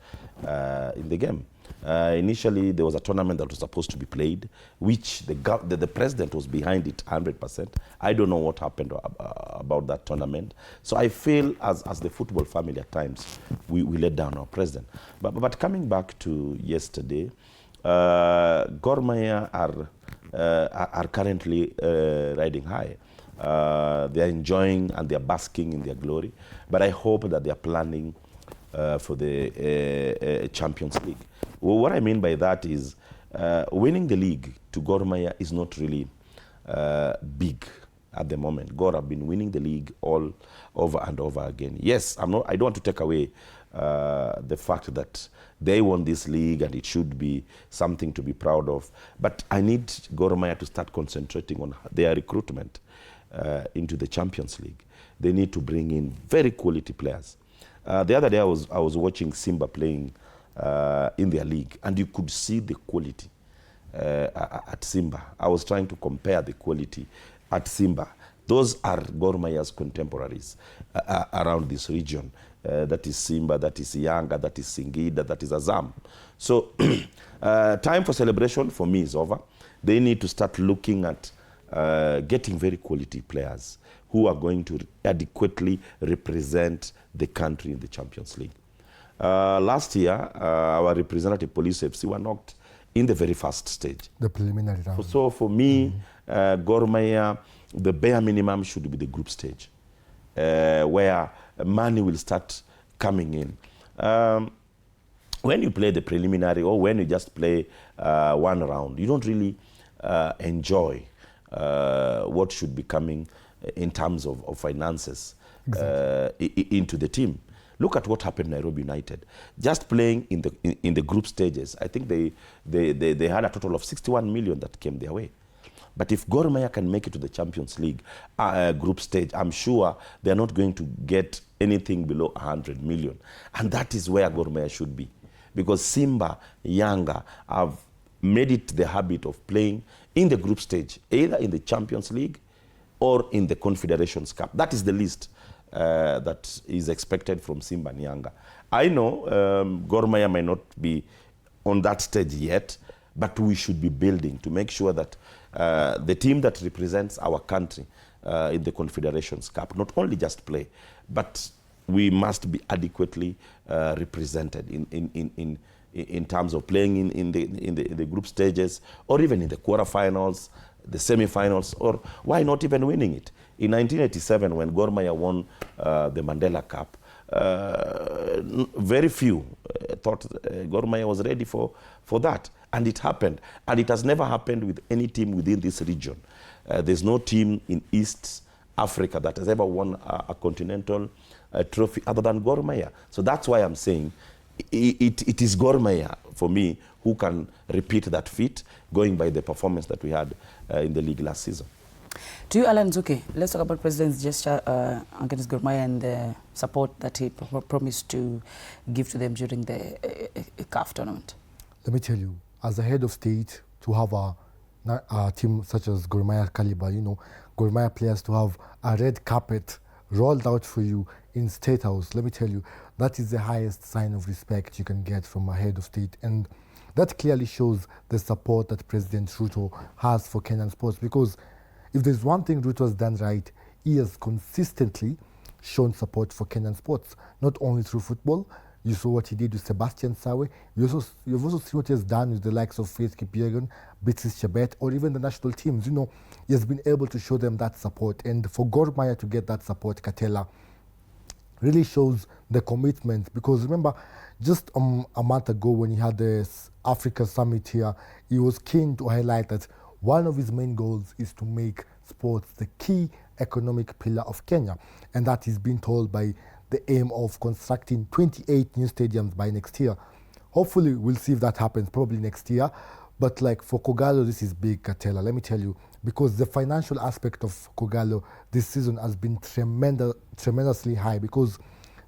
in the game. Initially, there was a tournament that was supposed to be played, which the president was behind it 100%. I don't know what happened about that tournament. So I feel as the football family at times, we let down our president. But coming back to yesterday, Gor Mahia are currently riding high. They are enjoying and they are basking in their glory. But I hope that they are planning for the Champions League. Well, what I mean by that is winning the league to Gor Mahia is not really big at the moment. Gor have been winning the league all over and over again. Yes, I don't want to take away the fact that they won this league and it should be something to be proud of. But I need Gor Mahia to start concentrating on their recruitment into the Champions League. They need to bring in very quality players. The other day I was watching Simba playing in their league, and you could see the quality at Simba. I was trying to compare the quality at Simba. Those are Gor Mahia's contemporaries around this region. That is Simba, that is Yanga, that is Singida, that is Azam. So time for celebration for me is over. They need to start looking at getting very quality players who are going to adequately represent the country in the Champions League. Last year, our representative Police FC were knocked in the very first stage. The preliminary round. So for me, Gor Mahia, the bare minimum should be the group stage, where money will start coming in. When you play the preliminary or when you just play one round, you don't really enjoy what should be coming in terms of finances into the team. Look at what happened in Nairobi United. Just playing in the group stages, I think they had a total of 61 million that came their way. But if Gor Mahia can make it to the Champions League group stage, I'm sure they're not going to get anything below 100 million. And that is where Gor Mahia should be. Because Simba, Yanga have made it the habit of playing in the group stage, either in the Champions League or in the Confederations Cup. That is the least that is expected from Simba and Yanga. I know Gor Mahia may not be on that stage yet, but we should be building to make sure that the team that represents our country in the Confederations Cup not only just play, but we must be adequately represented in terms of playing in the group stages, or even in the quarterfinals, the semi-finals, or why not even winning it? In 1987, when Gor Mahia won the Mandela Cup, very few thought Gor Mahia was ready for that. And it happened. And it has never happened with any team within this region. There's no team in East Africa that has ever won a continental trophy other than Gor Mahia. So that's why I'm saying it is Gor Mahia, for me, who can repeat that feat, going by the performance that we had in the league last season. To you, Alan Zuke, let's talk about President's gesture against Gor Mahia and the support that he promised to give to them during the CAF tournament. Let me tell you, as a head of state, to have a team such as Gor Mahia caliber, Gor Mahia players to have a red carpet rolled out for you in State House, let me tell you, that is the highest sign of respect you can get from a head of state. And that clearly shows the support that President Ruto has for Kenyan sports, because if there's one thing Ruto has done right, he has consistently shown support for Kenyan sports, not only through football, You saw what he did with Sebastian Sawe. You've also seen what he has done with the likes of Faith Kipyegon, Blitz Chebet, or even the national teams. You know, he has been able to show them that support. And for Gor Mahia to get that support, Katela, really shows the commitment. Because remember, just a month ago when he had this Africa Summit here, he was keen to highlight that one of his main goals is to make sports the key economic pillar of Kenya. And that is being told by the aim of constructing 28 new stadiums by next year. Hopefully, we'll see if that happens, probably next year. But like for Kogalo, this is big, Katela, let me tell you, because the financial aspect of Kogalo this season has been tremendously high, because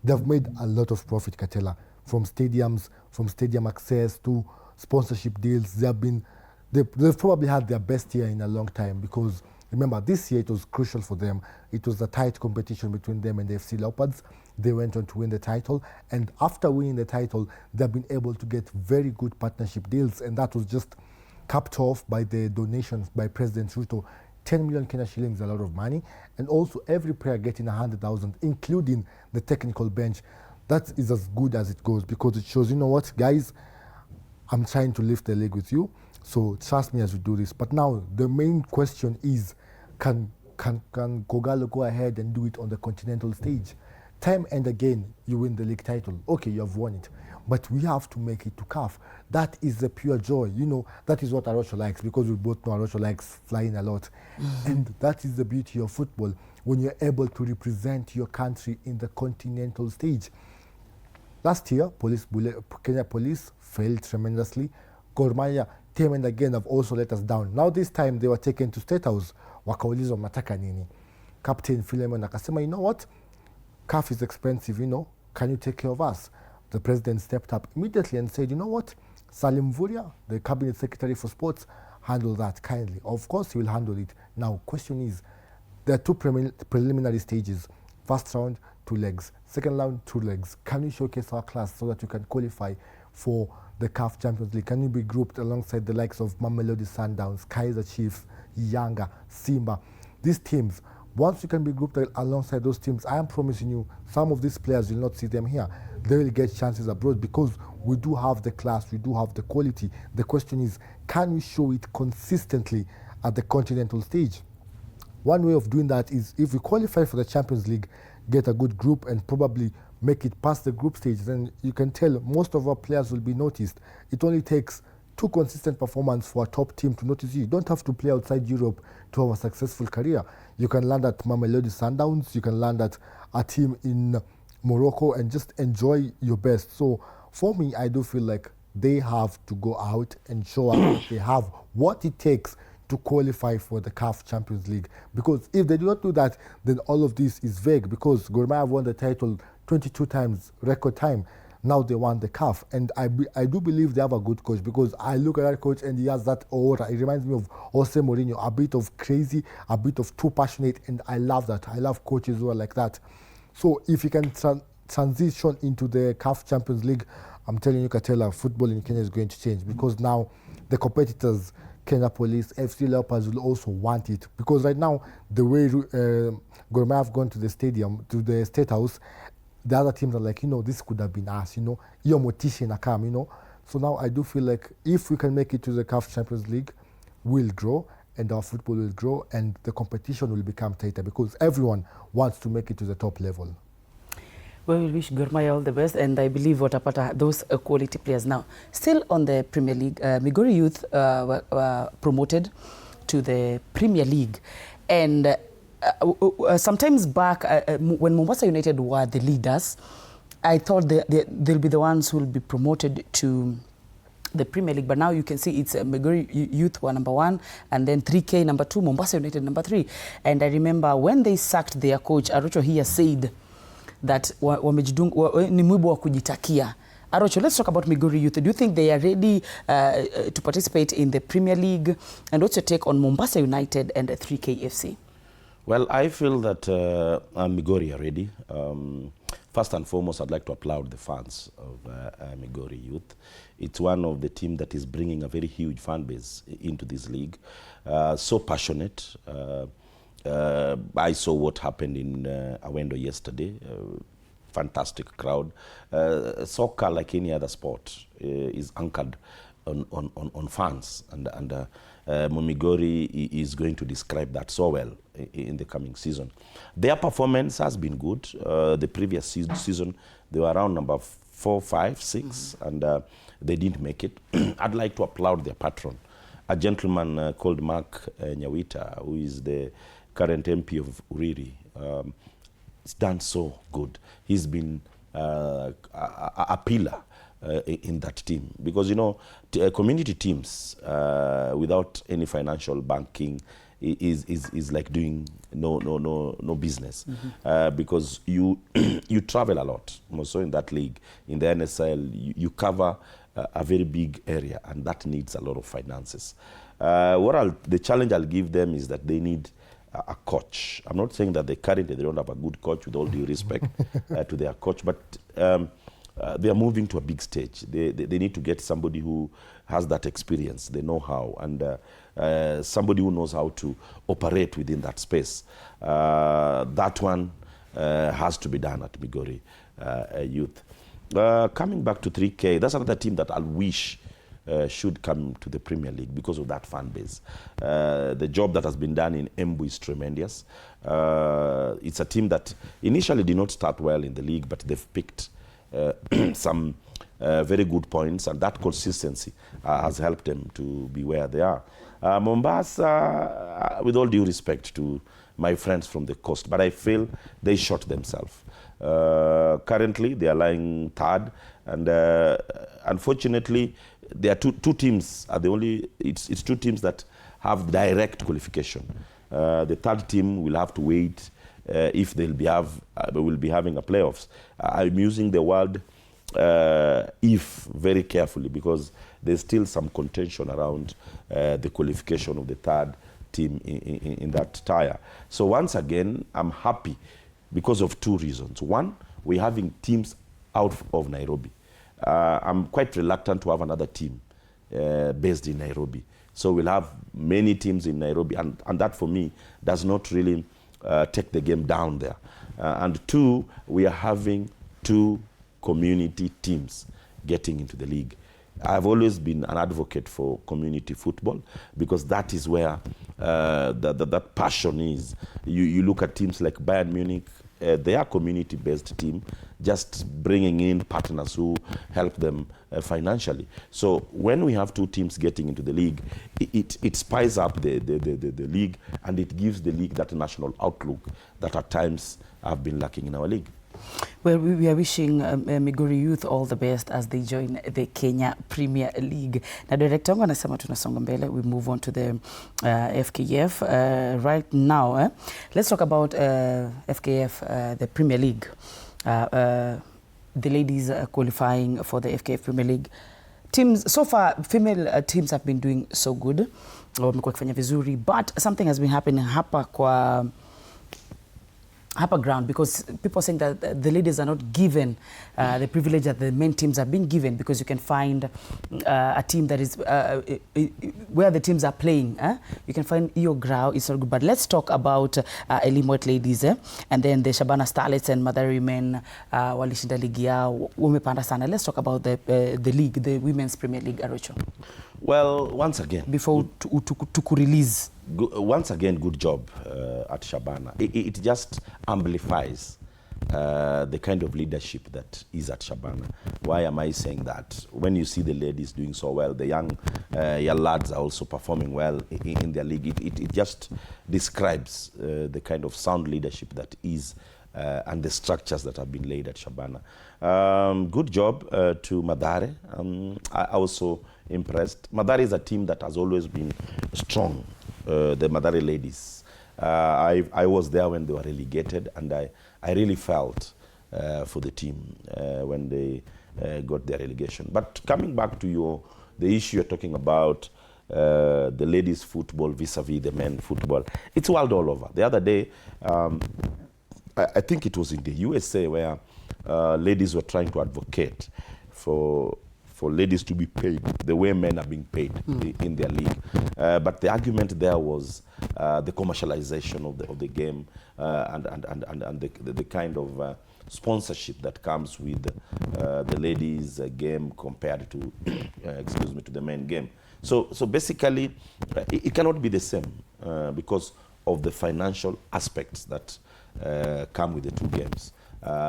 they've made a lot of profit, Katela, from stadiums, from stadium access to sponsorship deals. They've probably had their best year in a long time, because remember, this year it was crucial for them. It was a tight competition between them and the FC Leopards. They went on to win the title, and after winning the title, they've been able to get very good partnership deals, and that was just capped off by the donations by President Ruto. 10 million Kenya shillings, a lot of money, and also every player getting 100,000, including the technical bench. That is as good as it goes, because it shows, you know what, guys, I'm trying to lift the league with you, so trust me as we do this. But now the main question is, can Kogalo go ahead and do it on the continental stage? Time and again, you win the league title. Okay, you have won it. But we have to make it to CAF. That is the pure joy. You know, that is what Arosho likes, because we both know Arosho likes flying a lot. And that is the beauty of football, when you're able to represent your country in the continental stage. Last year, Kenya Police failed tremendously. Gor Mahia, time and again, have also let us down. Now this time, they were taken to State House. Wakaulizwa mnataka nini? Captain Philemon akasema, you know what? CAF is expensive, you know. Can you take care of us? The president stepped up immediately and said, you know what? Salim Vuria, the cabinet secretary for sports, handle that kindly. Of course, he will handle it. Now, question is, there are two preliminary stages. First round, 2 legs. Second round, 2 legs. Can you showcase our class so that you can qualify for the CAF Champions League? Can you be grouped alongside the likes of Mamelodi Sundowns, Kaizer Chiefs, Yanga, Simba? These teams, once you can be grouped alongside those teams, I am promising you, some of these players will not see them here. They will get chances abroad, because we do have the class, we do have the quality. The question is, can we show it consistently at the continental stage? One way of doing that is, if we qualify for the Champions League, get a good group and probably make it past the group stage, then you can tell most of our players will be noticed. It only takes 2 consistent performances for a top team to notice you. You don't have to play outside Europe to have a successful career. You can land at Mamelodi Sundowns, you can land at a team in Morocco and just enjoy your best. So for me, I do feel like they have to go out and show us that they have what it takes to qualify for the CAF Champions League. Because if they do not do that, then all of this is vague, because Gor Mahia won the title 22 times, record time. Now they won the CAF, and I do believe they have a good coach, because I look at that coach and he has that aura. It reminds me of Jose Mourinho, a bit of crazy, a bit of too passionate, and I love that. I love coaches who are like that. So if you can transition into the CAF Champions League, I'm telling you, Katela, football in Kenya is going to change, because now the competitors, Kenya Police, FC Leopards, will also want it. Because right now, the way Gor Mahia have gone to the stadium, to the State House, the other teams are like, you know, this could have been us, you know, your motivation you know. So now I do feel like if we can make it to the CAF Champions League, we'll grow, and our football will grow, and the competition will become tighter, because everyone wants to make it to the top level. Well, we wish Gor Mahia all the best, and I believe watapata those quality players. Now, still on the Premier League, Migori Youth were promoted to the Premier League, and sometimes back, when Mombasa United were the leaders, I thought they'll be the ones who will be promoted to the Premier League. But now you can see it's Migori Youth were number 1, and then 3K number 2, Mombasa United number 3. And I remember when they sacked their coach, Arocho here said that ni mwibu wa kujitakia. Arocho, let's talk about Migori Youth. Do you think they are ready to participate in the Premier League? And what's your take on Mombasa United and 3K FC? Well, I feel that Migori are ready. First and foremost, I'd like to applaud the fans of Migori Youth. It's one of the teams that is bringing a very huge fan base into this league. So passionate. I saw what happened in Awendo yesterday. fantastic crowd. Soccer, like any other sport, is anchored on fans, and Migori is going to describe that so well in the coming season. Their performance has been good. The previous season, they were around number 4, 5, 6, and they didn't make it. I'd like to applaud their patron, a gentleman called Mark Nyawita, who is the current MP of Uriri. He's done so good. He's been a pillar in that team, because community teams without any financial backing is like doing no business, because you travel a lot. Also in that league, in the NSL, you cover a very big area, and that needs a lot of finances. The challenge I'll give them is that they need a coach. I'm not saying that they don't have a good coach, with all due respect to their coach, but they are moving to a big stage. They need to get somebody who has that experience, they know how, and somebody who knows how to operate within that space. That one has to be done at Migori Youth. Coming back to 3K, that's another team that I wish should come to the Premier League because of that fan base. The job that has been done in Embu is tremendous. It's a team that initially did not start well in the league, but they've picked some very good points, and that consistency has helped them to be where they are. Mombasa, with all due respect to my friends from the coast, but I feel they shot themselves. Currently, they are lying third, and unfortunately, there are two teams. It's two teams that have direct qualification. The third team will have to wait if they will be having a playoffs. I'm using the word if very carefully, because there's still some contention around the qualification of the third team in that tier. So once again, I'm happy because of two reasons. One, we're having teams out of Nairobi. I'm quite reluctant to have another team based in Nairobi. So we'll have many teams in Nairobi, and that for me does not really take the game down there. And two, we are having two community teams getting into the league. I've always been an advocate for community football, because that is where that passion is. You look at teams like Bayern Munich, they are community-based team, just bringing in partners who help them financially. So when we have two teams getting into the league, it spices up the league, and it gives the league that national outlook that at times have been lacking in our league. Well, we are wishing Migori Youth all the best as they join the Kenya Premier League. Now, Director, I'm going to say tunasonga mbele. We move on to the FKF. Right now, let's talk about FKF, the Premier League. The ladies are qualifying for the FKF Premier League. Teams, so far, female teams have been doing so good. Wamekuwa kufanya vizuri, but something has been happening upper ground, because people are saying that the ladies are not given the privilege that the men teams are being given, because you can find a team that is where the teams are playing. You can find Iyo Grau is so good. But let's talk about Elimot ladies, and then the Shabana Starlets and Mathare women walishinda ligi yao wamepanda sana. Let's talk about the league, the Women's Premier League, Arocho. Well, once again, before to release. Once again, good job at Shabana. It just amplifies the kind of leadership that is at Shabana. Why am I saying that? When you see the ladies doing so well, the young lads are also performing well in their league, it just describes the kind of sound leadership that is and the structures that have been laid at Shabana. Good job to Mathare. I also impressed. Mathare is a team that has always been strong. The Mathare ladies. I was there when they were relegated, and I really felt for the team when they got their relegation. But coming back to the issue you're talking about, the ladies football vis-a-vis the men football, it's world all over. The other day, I think it was in the USA where ladies were trying to advocate for ladies to be paid the way men are being paid in their league. But the argument there was the commercialization of the game and the kind of sponsorship that comes with the ladies game compared to, excuse me, to the men game. So basically, it cannot be the same because of the financial aspects that come with the two games.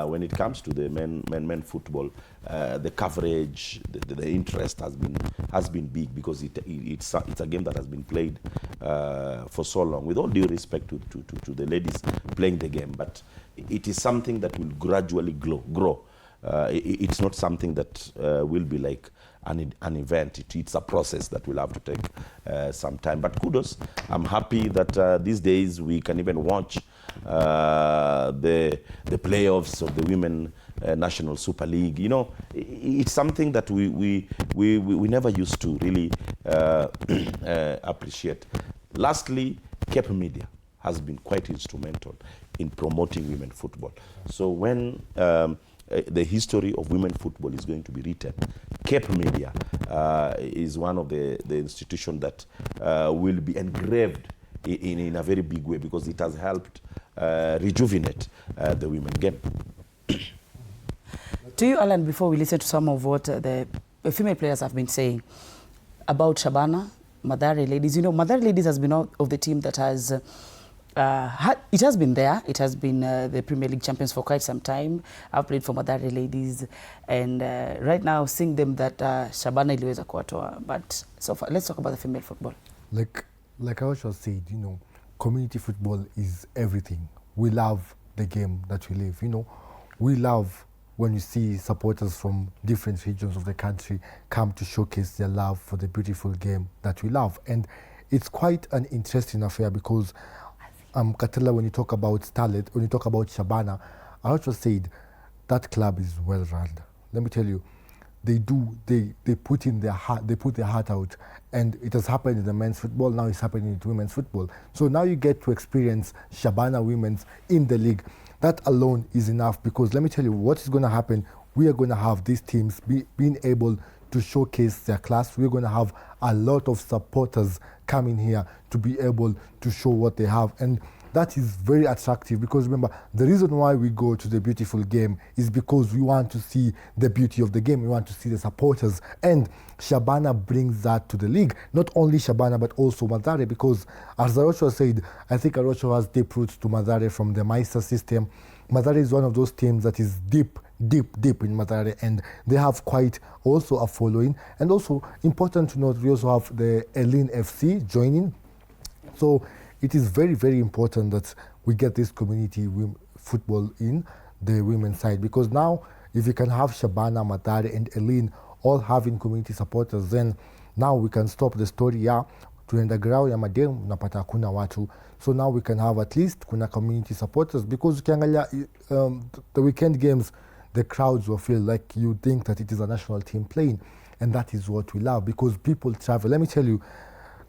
When it comes to the men football, the coverage, the interest has been big because it's a game that has been played for so long. With all due respect to the ladies playing the game, but it is something that will gradually grow. It's not something that will be like an event. It's a process that will have to take some time. But kudos, I'm happy that these days we can even watch the playoffs of the Women National Super League. You know, it's something that we never used to really appreciate. Lastly, Cape Media has been quite instrumental in promoting women football. So when the history of women football is going to be written, Cape Media is one of the institutions that will be engraved in a very big way because it has helped rejuvenate the women game. To you, Alan, before we listen to some of what the female players have been saying about Shabana, Mathare Ladies. You know, Mathare Ladies has been out of the team that has, it has been there. It has been the Premier League champions for quite some time. I've played for Mathare Ladies, and right now seeing them that Shabana iliweza kuwatoa. But so far, let's talk about the female football. Like I also said, you know, community football is everything. We love the game that we live. You know, we love when you see supporters from different regions of the country come to showcase their love for the beautiful game that we love. And it's quite an interesting affair because, Katela, when you talk about Starlet, when you talk about Shabana, I also said that club is well run. Let me tell you, they put in their heart, they put their heart out, and it has happened in the men's football, now it's happening in women's football. So now you get to experience Shabana women's in the league. That alone is enough because let me tell you what is going to happen. We are going to have these teams being able to showcase their class. We're going to have a lot of supporters coming here to be able to show what they have. And that is very attractive because remember, the reason why we go to the beautiful game is because we want to see the beauty of the game. We want to see the supporters. And Shabana brings that to the league. Not only Shabana, but also Mathare, because as Arocho said, I think Arocho has deep roots to Mathare from the Maisa system. Mathare is one of those teams that is deep in Mathare, and they have quite also a following. And also important to note, we also have the Elin FC joining. So it is very, very important that we get this community football in the women's side, because now if you can have Shabana, Mathare and Elin all having community supporters, then now we can stop the story ya tuenda grau ya madem unapata kuna watu. So now we can have at least kuna community supporters, because ukiangalia the weekend games, the crowds will feel like you think that it is a national team playing, and that is what we love because people travel. Let me tell you,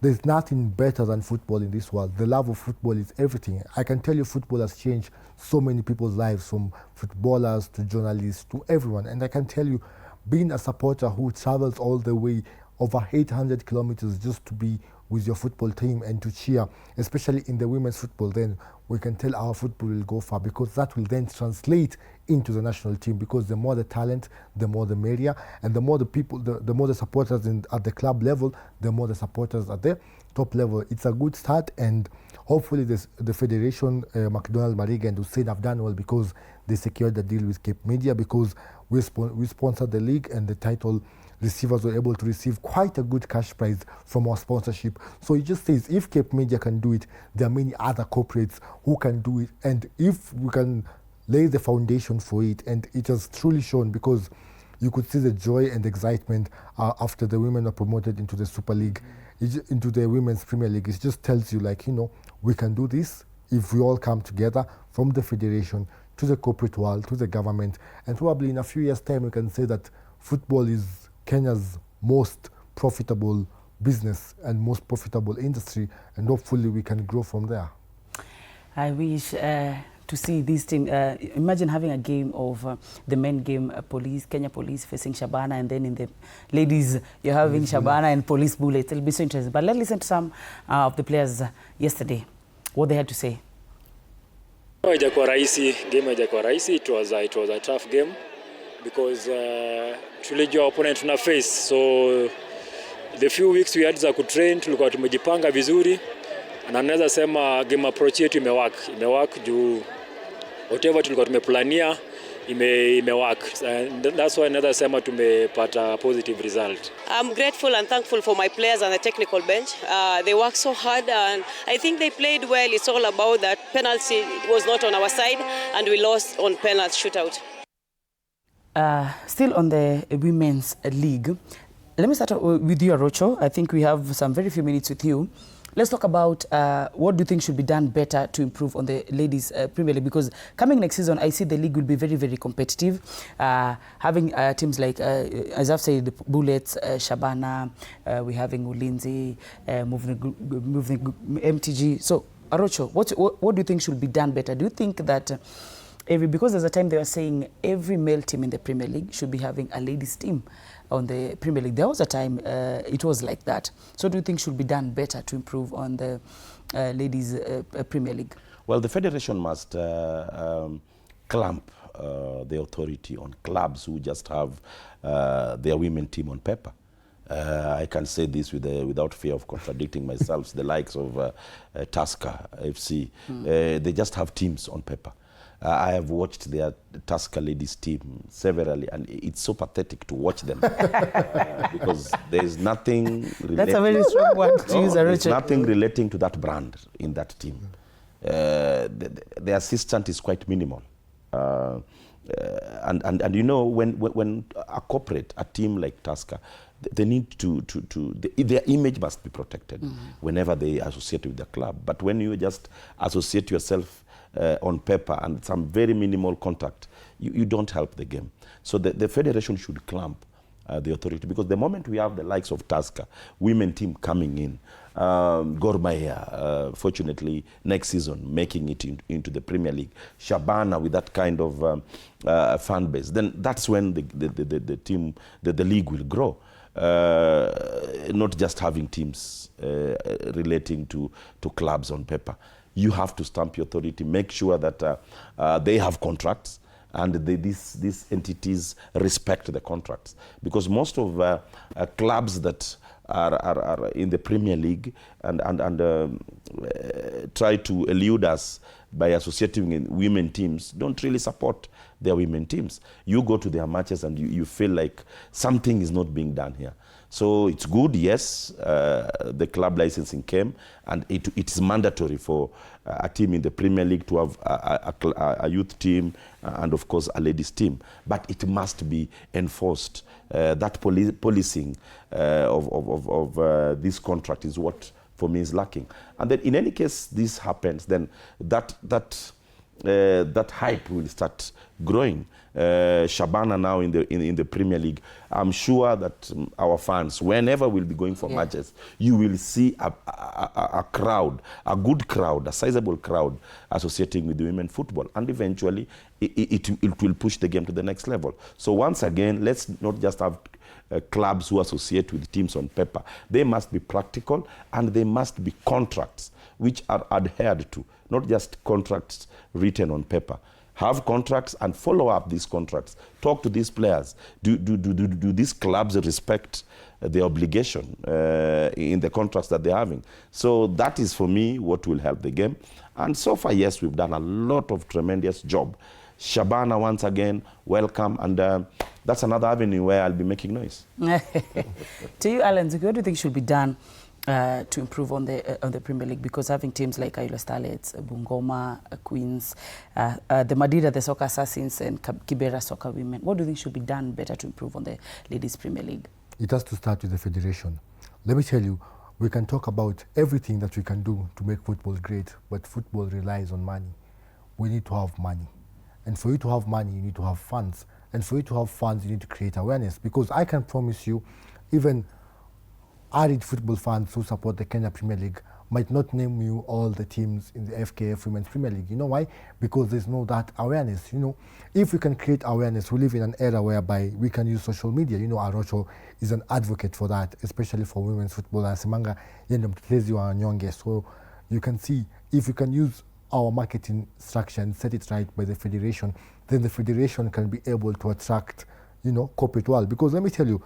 there's nothing better than football in this world. The love of football is everything. I can tell you football has changed so many people's lives, from footballers to journalists to everyone. And I can tell you, being a supporter who travels all the way over 800 kilometers just to be with your football team and to cheer, especially in the women's football, then we can tell our football will go far, because that will then translate into the national team, because the more the talent, the more the merrier, and the more the people, the more the supporters at the club level, the more the supporters at the top level. It's a good start, and hopefully the Federation, McDonald, Mariga and Hussein have done well, because they secured the deal with Cape Media, because we sponsored the league, and the title receivers were able to receive quite a good cash prize from our sponsorship. So it just says if Cape Media can do it, there are many other corporates who can do it, and if we can lay the foundation for it, and it has truly shown, because you could see the joy and excitement after the women are promoted into the Super League, into the Women's Premier League. It just tells you, like, you know, we can do this if we all come together, from the federation to the corporate world to the government, and probably in a few years' time we can say that football is Kenya's most profitable business and most profitable industry, and hopefully we can grow from there. I wish to see this team. Imagine having a game of the men game, Kenya Police facing Shabana, and then in the ladies you're having Shabana and Police Bullets. It'll be so interesting. But let's listen to some of the players yesterday, what they had to say. Haijakuwa rahisi, game haijakuwa rahisi. It was a tough game because tulijua opponent tuna face. So the few weeks we had za kutrain tulikuwa tumejipanga vizuri. Na naweza sema game approach yetu imework juu whatever tulikuwa tumeplania imework. And that's why naweza sema tumepata positive result. I'm grateful and thankful for my players and the technical bench. They worked so hard and I think they played well. It's all about that penalty was not on our side and we lost on penalty shootout. Still on the Women's League, let me start with you, Arocho. I think we have some very few minutes with you. Let's talk about what do you think should be done better to improve on the Ladies Premier League, because coming next season, I see the league will be very, very competitive. Having teams like, as I've said, the Bullets, Shabana, we're having Ulinzi, moving MTG. So, Arocho, what do you think should be done better? Do you think that because there's a time they were saying every male team in the Premier League should be having a ladies team on the Premier League. There was a time it was like that. So do you think should be done better to improve on the ladies Premier League? Well, the federation must clamp the authority on clubs who just have their women team on paper. I can say this without fear of contradicting myself. The likes of Tusker FC, they just have teams on paper. I have watched their Tusker ladies team severally, and it's so pathetic to watch them because there is nothing. That's a very strong one to use. There's nothing relating to that brand in that team. The assistant is quite minimal, and you know when a corporate, a team like Tusker, they need their image must be protected whenever they associate with the club. But when you just associate yourself on paper and some very minimal contact, you don't help the game. So the federation should clamp the authority, because the moment we have the likes of Tusker, women team coming in, Gor Mahia, fortunately next season making it into the Premier League, Shabana with that kind of fan base, then that's when the league will grow. Not just having teams relating to clubs on paper. You have to stamp your authority, make sure that they have contracts and these entities respect the contracts. Because most of clubs that are in the Premier League and try to elude us by associating with women teams don't really support their women teams. You go to their matches and you feel like something is not being done here. So it's good, yes, the club licensing came, and it is mandatory for a team in the Premier League to have a youth team and, of course, a ladies team. But it must be enforced. That policing of this contract is what, for me, is lacking. And then, in any case, this happens, then that hype will start growing. Shabana now in the Premier League, I'm sure that our fans, whenever we'll be going for matches, you will see a crowd, a good crowd, a sizable crowd associating with the women football, and eventually it will push the game to the next level. So once again, let's not just have clubs who associate with teams on paper. They must be practical, and they must be contracts which are adhered to, not just contracts written on paper. Have contracts and follow up these contracts. Talk to these players. Do these clubs respect the obligation in the contracts that they're having? So that is, for me, what will help the game. And so far, yes, we've done a lot of tremendous job. Shabana, once again, welcome. And that's another avenue where I'll be making noise. To you, Alan, what do you think should be done to improve on the Premier League? Because having teams like Ayula Starlets, Bungoma, Queens, the Madira, the Soccer Assassins, and Kibera Soccer Women, what do you think should be done better to improve on the Ladies Premier League? It has to start with the federation. Let me tell you, we can talk about everything that we can do to make football great, but football relies on money. We need to have money. And for you to have money, you need to have funds. And for you to have funds, you need to create awareness. Because I can promise you, even arid football fans who support the Kenya Premier League might not name you all the teams in the FKF Women's Premier League. You know why? Because there's no that awareness. You know, if we can create awareness, we live in an era whereby we can use social media. You know, Arocho is an advocate for that, especially for women's football. Asemanga yende mtetezi wa wanyonge. So you can see, if you can use our marketing structure and set it right by the federation, then the federation can be able to attract, corporate world. Because let me tell you,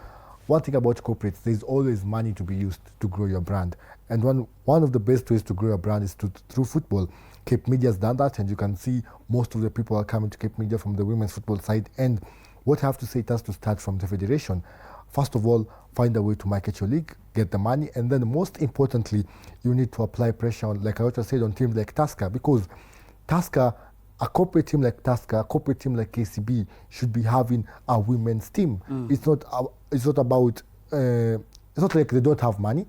one thing about corporates, there's always money to be used to grow your brand. And one of the best ways to grow your brand is through football. Cape Media has done that, and you can see most of the people are coming to Cape Media from the women's football side. And what I have to say, it has to start from the federation. First of all, find a way to market your league, get the money, and then most importantly, you need to apply pressure on, like I also said, on teams like Tusker, because Tusker, a corporate team like Tusker, a corporate team like KCB should be having a women's team. It's not about, it's not like they don't have money.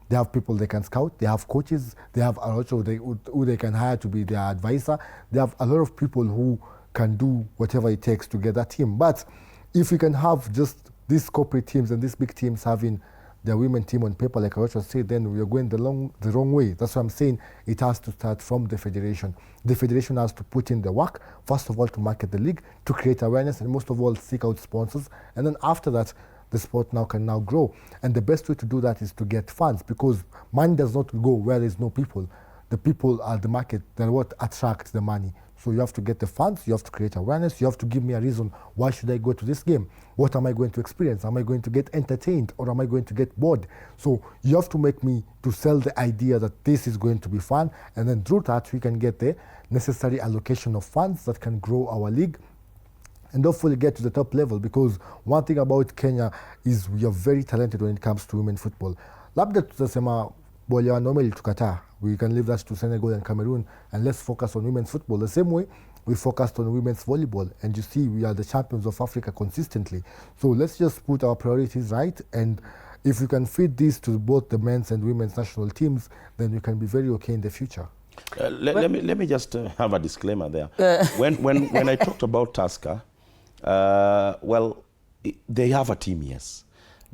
They have people they can scout, they have coaches, they have also who they can hire to be their advisor. They have a lot of people who can do whatever it takes to get that team. But if we can have just these corporate teams and these big teams having their women team on paper, like I also said, then we are going the wrong way. That's what I'm saying. It has to start from the federation. The federation has to put in the work, first of all, to market the league, to create awareness, and most of all, seek out sponsors. And then after that, the sport can now grow. And the best way to do that is to get funds, because money does not go where there's no people. The people are the market, they're what attracts the money. So you have to get the funds, you have to create awareness, you have to give me a reason. Why should I go to this game? What am I going to experience? Am I going to get entertained, or am I going to get bored? So you have to make me to sell the idea that this is going to be fun, and then through that we can get the necessary allocation of funds that can grow our league and hopefully get to the top level. Because one thing about Kenya is we are very talented when it comes to women football. Labda tutasema bole wanaume ilitukataa. We can leave that to Senegal and Cameroon, and let's focus on women's football. The same way we focused on women's volleyball, and you see we are the champions of Africa consistently. So let's just put our priorities right, and if we can feed this to both the men's and women's national teams, then we can be very okay in the future. Let me just have a disclaimer there. When I talked about Tusker, they have a team, yes.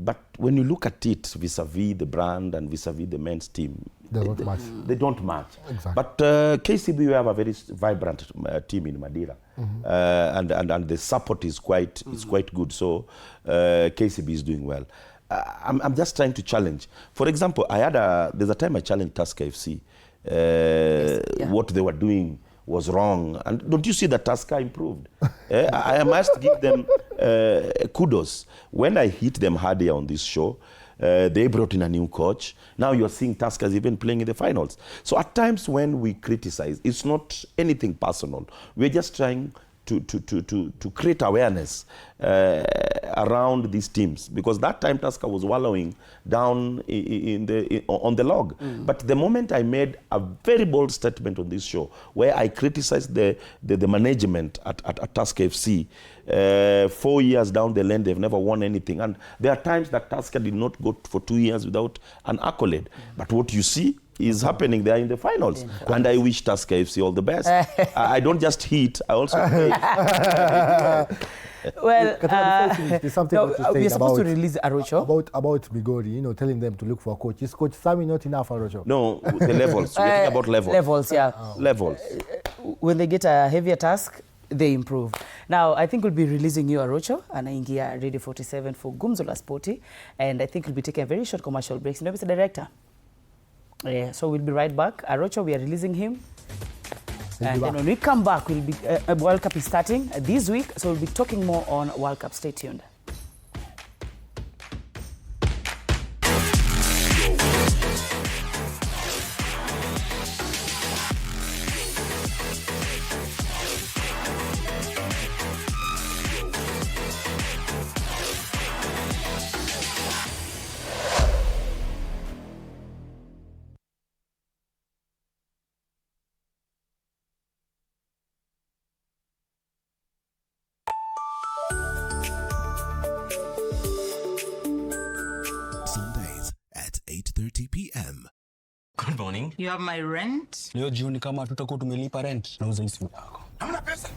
But when you look at it vis-a-vis the brand and vis-a-vis the men's team, they don't match. Exactly. But KCB, we have a very vibrant team in Madeira, and the support is quite good. So KCB is doing well. I'm just trying to challenge. For example, there's a time I challenged Tusker FC. What they were doing was wrong. And don't you see that Tusker improved? I must give them kudos. When I hit them hard here on this show, they brought in a new coach. Now you're seeing Tusker even playing in the finals. So at times when we criticize, it's not anything personal. We're just trying to create awareness around these teams, because that time Tusker was wallowing down on the log. But the moment I made a very bold statement on this show where I criticized the management at Tusker FC, 4 years down the lane, they've never won anything. And there are times that Tusker did not go for 2 years without an accolade. But what you see is happening there in the finals. And I wish Tusker FC all the best. I don't just hit, I also play. Well, there's something we're supposed to release Arocho. About Migori, telling them to look for a coach. Is Coach Sami not enough, Arocho? No, the levels. We're talking about levels. Levels, yeah. Levels. When they get a heavier task, they improve. Now, I think we'll be releasing you Arocho, anaingia Radio 47 for Gumzo la Sporti, and I think we'll be taking a very short commercial break. Mr. Director. Yeah, so we'll be right back. Arocho, we are releasing him. And then when we come back, we'll be World Cup is starting this week, so we'll be talking more on World Cup. Stay tuned. Sundays at 8:30 p.m. Good morning. You have my rent? Leo jioni kama tutakuwa tumelipa rent, nauza hii simu yako. Hamna pesa.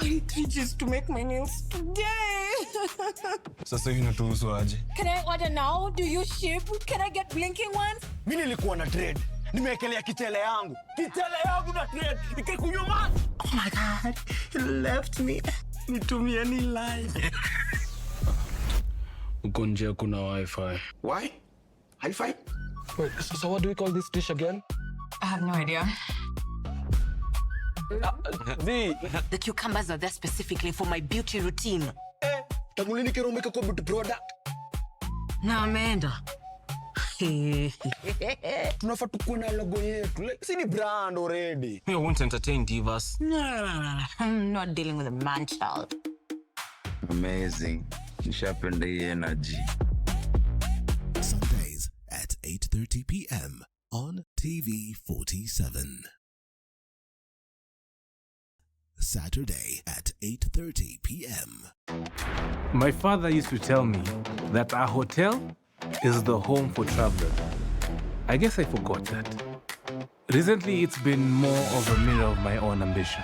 I need 3 G's to make my nails today. Sasa hivi natuhusu aje? Can I order now? Do you ship? Can I get blinking ones? Mimi nilikuwa na trade. Nimeekelea kitele yangu. Kitele yangu na trade. Ikikunyuma. Oh my God. He left me. Nitumie ni line. Uko nje kuna Wi-Fi. Why? Hi-Fi? Wait, so what do we call this dish again? I have no idea. The cucumbers are there specifically for my beauty routine. Na ameenda. Tunafaa tukuwe na logo yetu. Like, si ni brand already. You won't entertain divas. No. I'm not dealing with a man child. Amazing. Nishapenda hii energy. Sundays at 8:30 p.m. on TV 47. Saturday at 8:30 p.m. My father used to tell me that our hotel is the home for travelers. I guess I forgot that. Recently, it's been more of a mirror of my own ambition.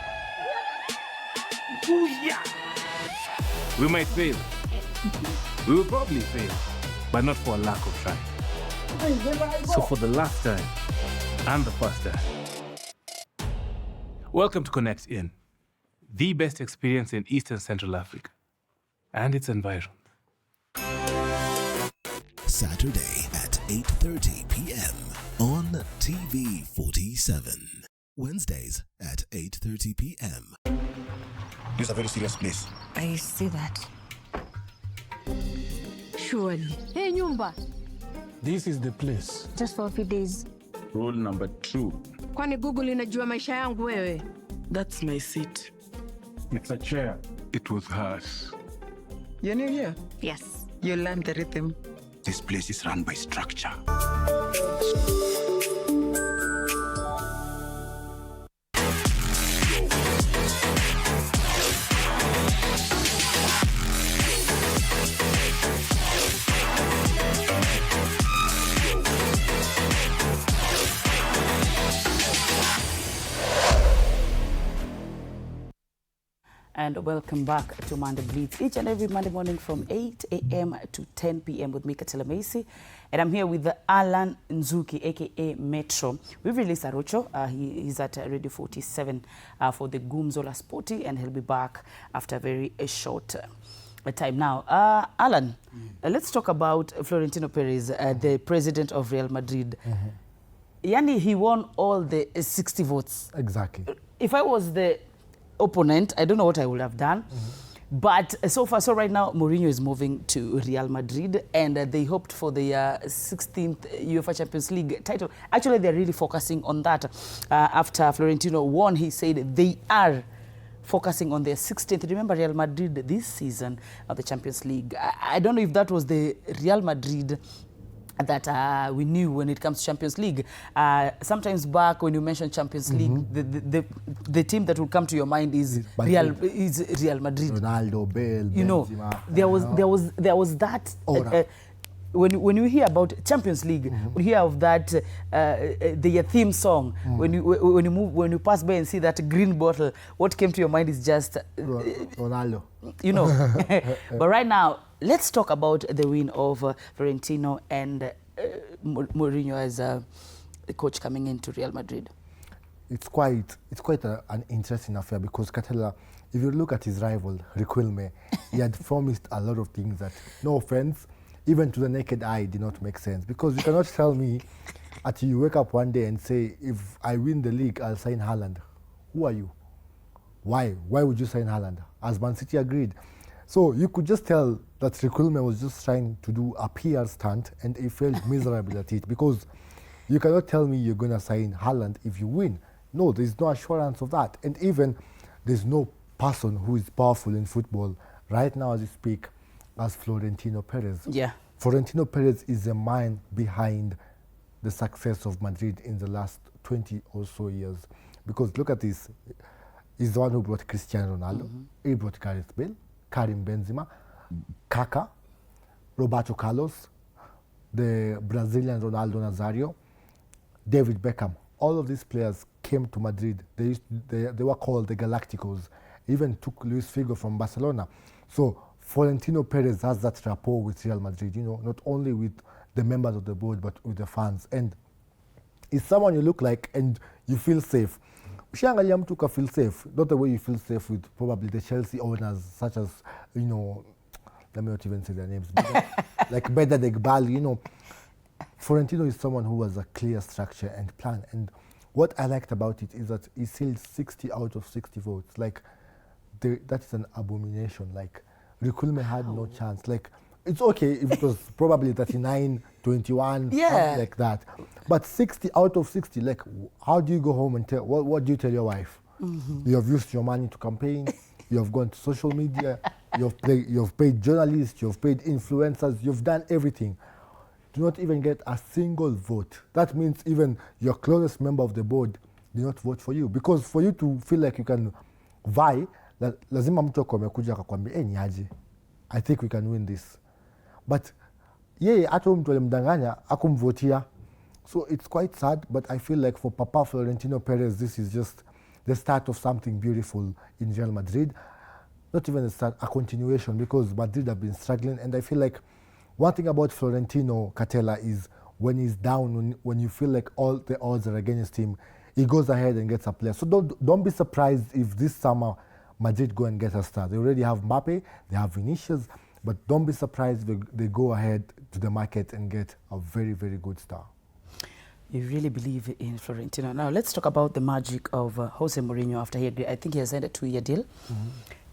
We might fail. We will probably fail, but not for a lack of trying. So for the last time, and the first time, welcome to Connect In, the best experience in Eastern Central Africa and its environs. Saturday at 8:30 p.m. on TV 47. Wednesdays at 8:30 p.m. This is a very serious place. I see that. Surely. Hey, Nyumba. This is the place. Just for a few days. Rule number 2. Kwani Google inajua maisha yangu wewe? That's my seat. It's a chair. It was hers. You're new here? Yes. You learned the rhythm. This place is run by structure. And welcome back to Monday Blitz, each and every Monday morning from 8 a.m. to 10 p.m. with me, Katela Macy. And I'm here with Alan Nzuki, a.k.a. Metro. We've released Arocho. He's at Radio 47 for the Gumzola Sporty, and he'll be back after a very short time. Now, Alan, let's talk about Florentino Perez, the president of Real Madrid. Yani, he won all the 60 votes. Exactly. If I was the opponent, I don't know what I would have done. But so far, so right now, Mourinho is moving to Real Madrid, and they hoped for the 16th UEFA Champions League title. Actually, they're really focusing on that. After Florentino won, he said they are focusing on their 16th. Remember, Real Madrid this season of the Champions League. I don't know if that was the Real Madrid that we knew when it comes to Champions League. Sometimes back when you mention Champions League, the team that will come to your mind is Real Madrid. Ronaldo, Bale, you know, Benzema, there was that. When you hear about Champions League, we hear of that the theme song. When you pass by and see that green bottle, what came to your mind is just Ronaldo. You know. But right now, let's talk about the win of Florentino and Mourinho as the coach coming into Real Madrid. It's quite an interesting affair because Katela, if you look at his rival, Riquelme, he had promised a lot of things that, no offense, even to the naked eye, did not make sense. Because you cannot tell me that you wake up one day and say, if I win the league, I'll sign Haaland. Who are you? Why? Why would you sign Haaland? As Man City agreed. So you could just tell that Riquelme was just trying to do a PR stunt, and he failed miserably at it, because you cannot tell me you're going to sign Haaland if you win. No, there's no assurance of that. And even there's no person who is powerful in football right now as you speak as Florentino Perez. Yeah. Florentino Perez is the mind behind the success of Madrid in the last 20 or so years. Because look at this. He's the one who brought Cristiano Ronaldo. He brought Gareth Bale, Karim Benzema, Kaká, Roberto Carlos, the Brazilian Ronaldo Nazario, David Beckham. All of these players came to Madrid. They were called the Galacticos. Even took Luis Figo from Barcelona. So Florentino Perez has that rapport with Real Madrid, you know, not only with the members of the board, but with the fans. And it's someone you look like and you feel safe. Ushangalia mtu ka feel safe, not the way you feel safe with probably the Chelsea owners, such as, you know, let me not even say their names, like Beda Degbali, you know. Florentino is someone who has a clear structure and plan. And what I liked about it is that he sealed 60 out of 60 votes. Like, that is an abomination. Like, Rikulme had no chance. Like, it's okay if it was probably 39, 21, something like that. But 60 out of 60, like, how do you go home and tell, what do you tell your wife? You have used your money to campaign, you have gone to social media, you've paid journalists, you've paid influencers, you've done everything. Do not even get a single vote. That means even your closest member of the board did not vote for you. Because for you to feel like you can vie, lazima mtu amekuja akakwambia, niaje, I think we can win this. But yeye hata mtu alimdanganya akumvotia. So it's quite sad, but I feel like for Papa Florentino Perez, this is just the start of something beautiful in Real Madrid. Not even a start, a continuation, because Madrid have been struggling. And I feel like one thing about Florentino Catella is when he's down, when you feel like all the odds are against him, he goes ahead and gets a player. So don't be surprised if this summer Madrid go and get a star. They already have Mbappe, they have Vinicius, but don't be surprised if they go ahead to the market and get a very, very good star. You really believe in Florentino. Now, let's talk about the magic of Jose Mourinho after I think he has signed a 2-year deal.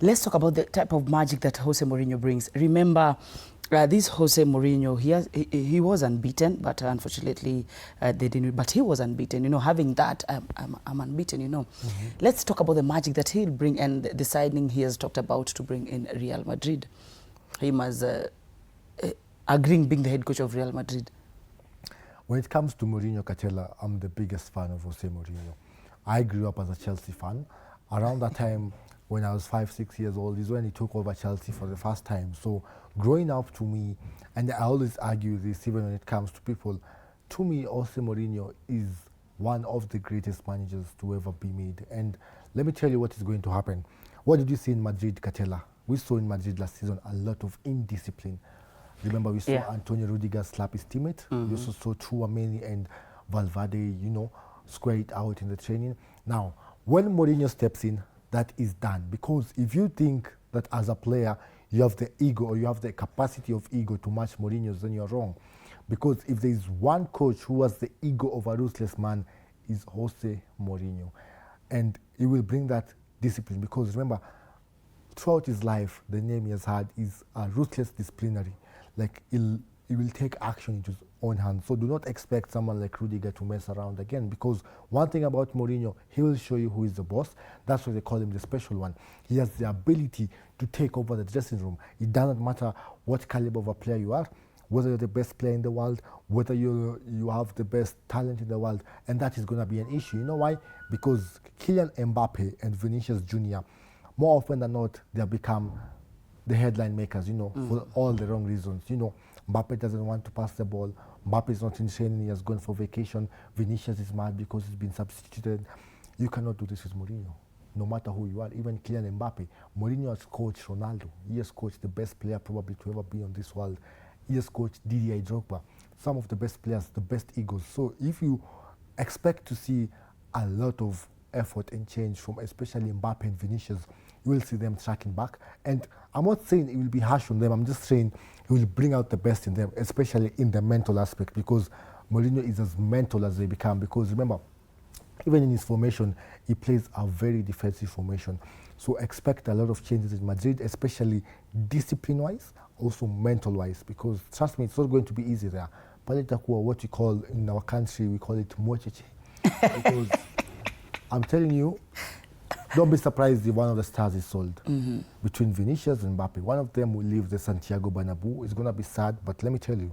Let's talk about the type of magic that Jose Mourinho brings. Remember, this Jose Mourinho, he was unbeaten, but unfortunately they didn't. But he was unbeaten. You know, having that, I'm unbeaten. You know, let's talk about the magic that he'll bring and the signing he has talked about to bring in Real Madrid. Him as agreeing being the head coach of Real Madrid. When it comes to Mourinho Catella, I'm the biggest fan of Jose Mourinho. I grew up as a Chelsea fan. Around that time, when I was 5-6 years old, is when he took over Chelsea for the first time. So growing up to me, and I always argue this even when it comes to people, to me, Jose Mourinho is one of the greatest managers to ever be made. And let me tell you what is going to happen. What did you see in Madrid, Catella? We saw in Madrid last season a lot of indiscipline. Remember, we saw Antonio Rudiger slap his teammate. We also saw Tchouameni and Valverde, you know, square it out in the training. Now, when Mourinho steps in, that is done. Because if you think that as a player, you have the ego or you have the capacity of ego to match Mourinho's, then you're wrong. Because if there is one coach who has the ego of a ruthless man, is Jose Mourinho. And he will bring that discipline. Because remember, throughout his life, the name he has had is a ruthless disciplinary. Like, he will take action into his own hands. So do not expect someone like Rudiger to mess around again, because one thing about Mourinho, he will show you who is the boss. That's why they call him the special one. He has the ability to take over the dressing room. It doesn't matter what caliber of a player you are, whether you're the best player in the world, whether you have the best talent in the world, and that is going to be an issue. You know why? Because Kylian Mbappe and Vinicius Jr., more often than not, they have become the headline makers, you know, for all the wrong reasons. You know, Mbappe doesn't want to pass the ball. Mbappe is not in training. He has gone for vacation. Vinicius is mad because he's been substituted. You cannot do this with Mourinho, no matter who you are. Even Kylian Mbappe. Mourinho has coached Ronaldo. He has coached the best player probably to ever be on this world. He has coached Didier Drogba. Some of the best players, the best egos. So if you expect to see a lot of effort and change from especially Mbappe and Vinicius, you will see them tracking back. And I'm not saying it will be harsh on them. I'm just saying he will bring out the best in them, especially in the mental aspect, because Mourinho is as mental as they become. Because remember, even in his formation, he plays a very defensive formation. So expect a lot of changes in Madrid, especially discipline-wise, also mental-wise, because trust me, it's not going to be easy there. Palitakuwa, what you call in our country, we call it mocheche. Because I'm telling you, don't be surprised if one of the stars is sold. Between Vinicius and Mbappe, one of them will leave the Santiago Bernabeu. It's going to be sad, but let me tell you,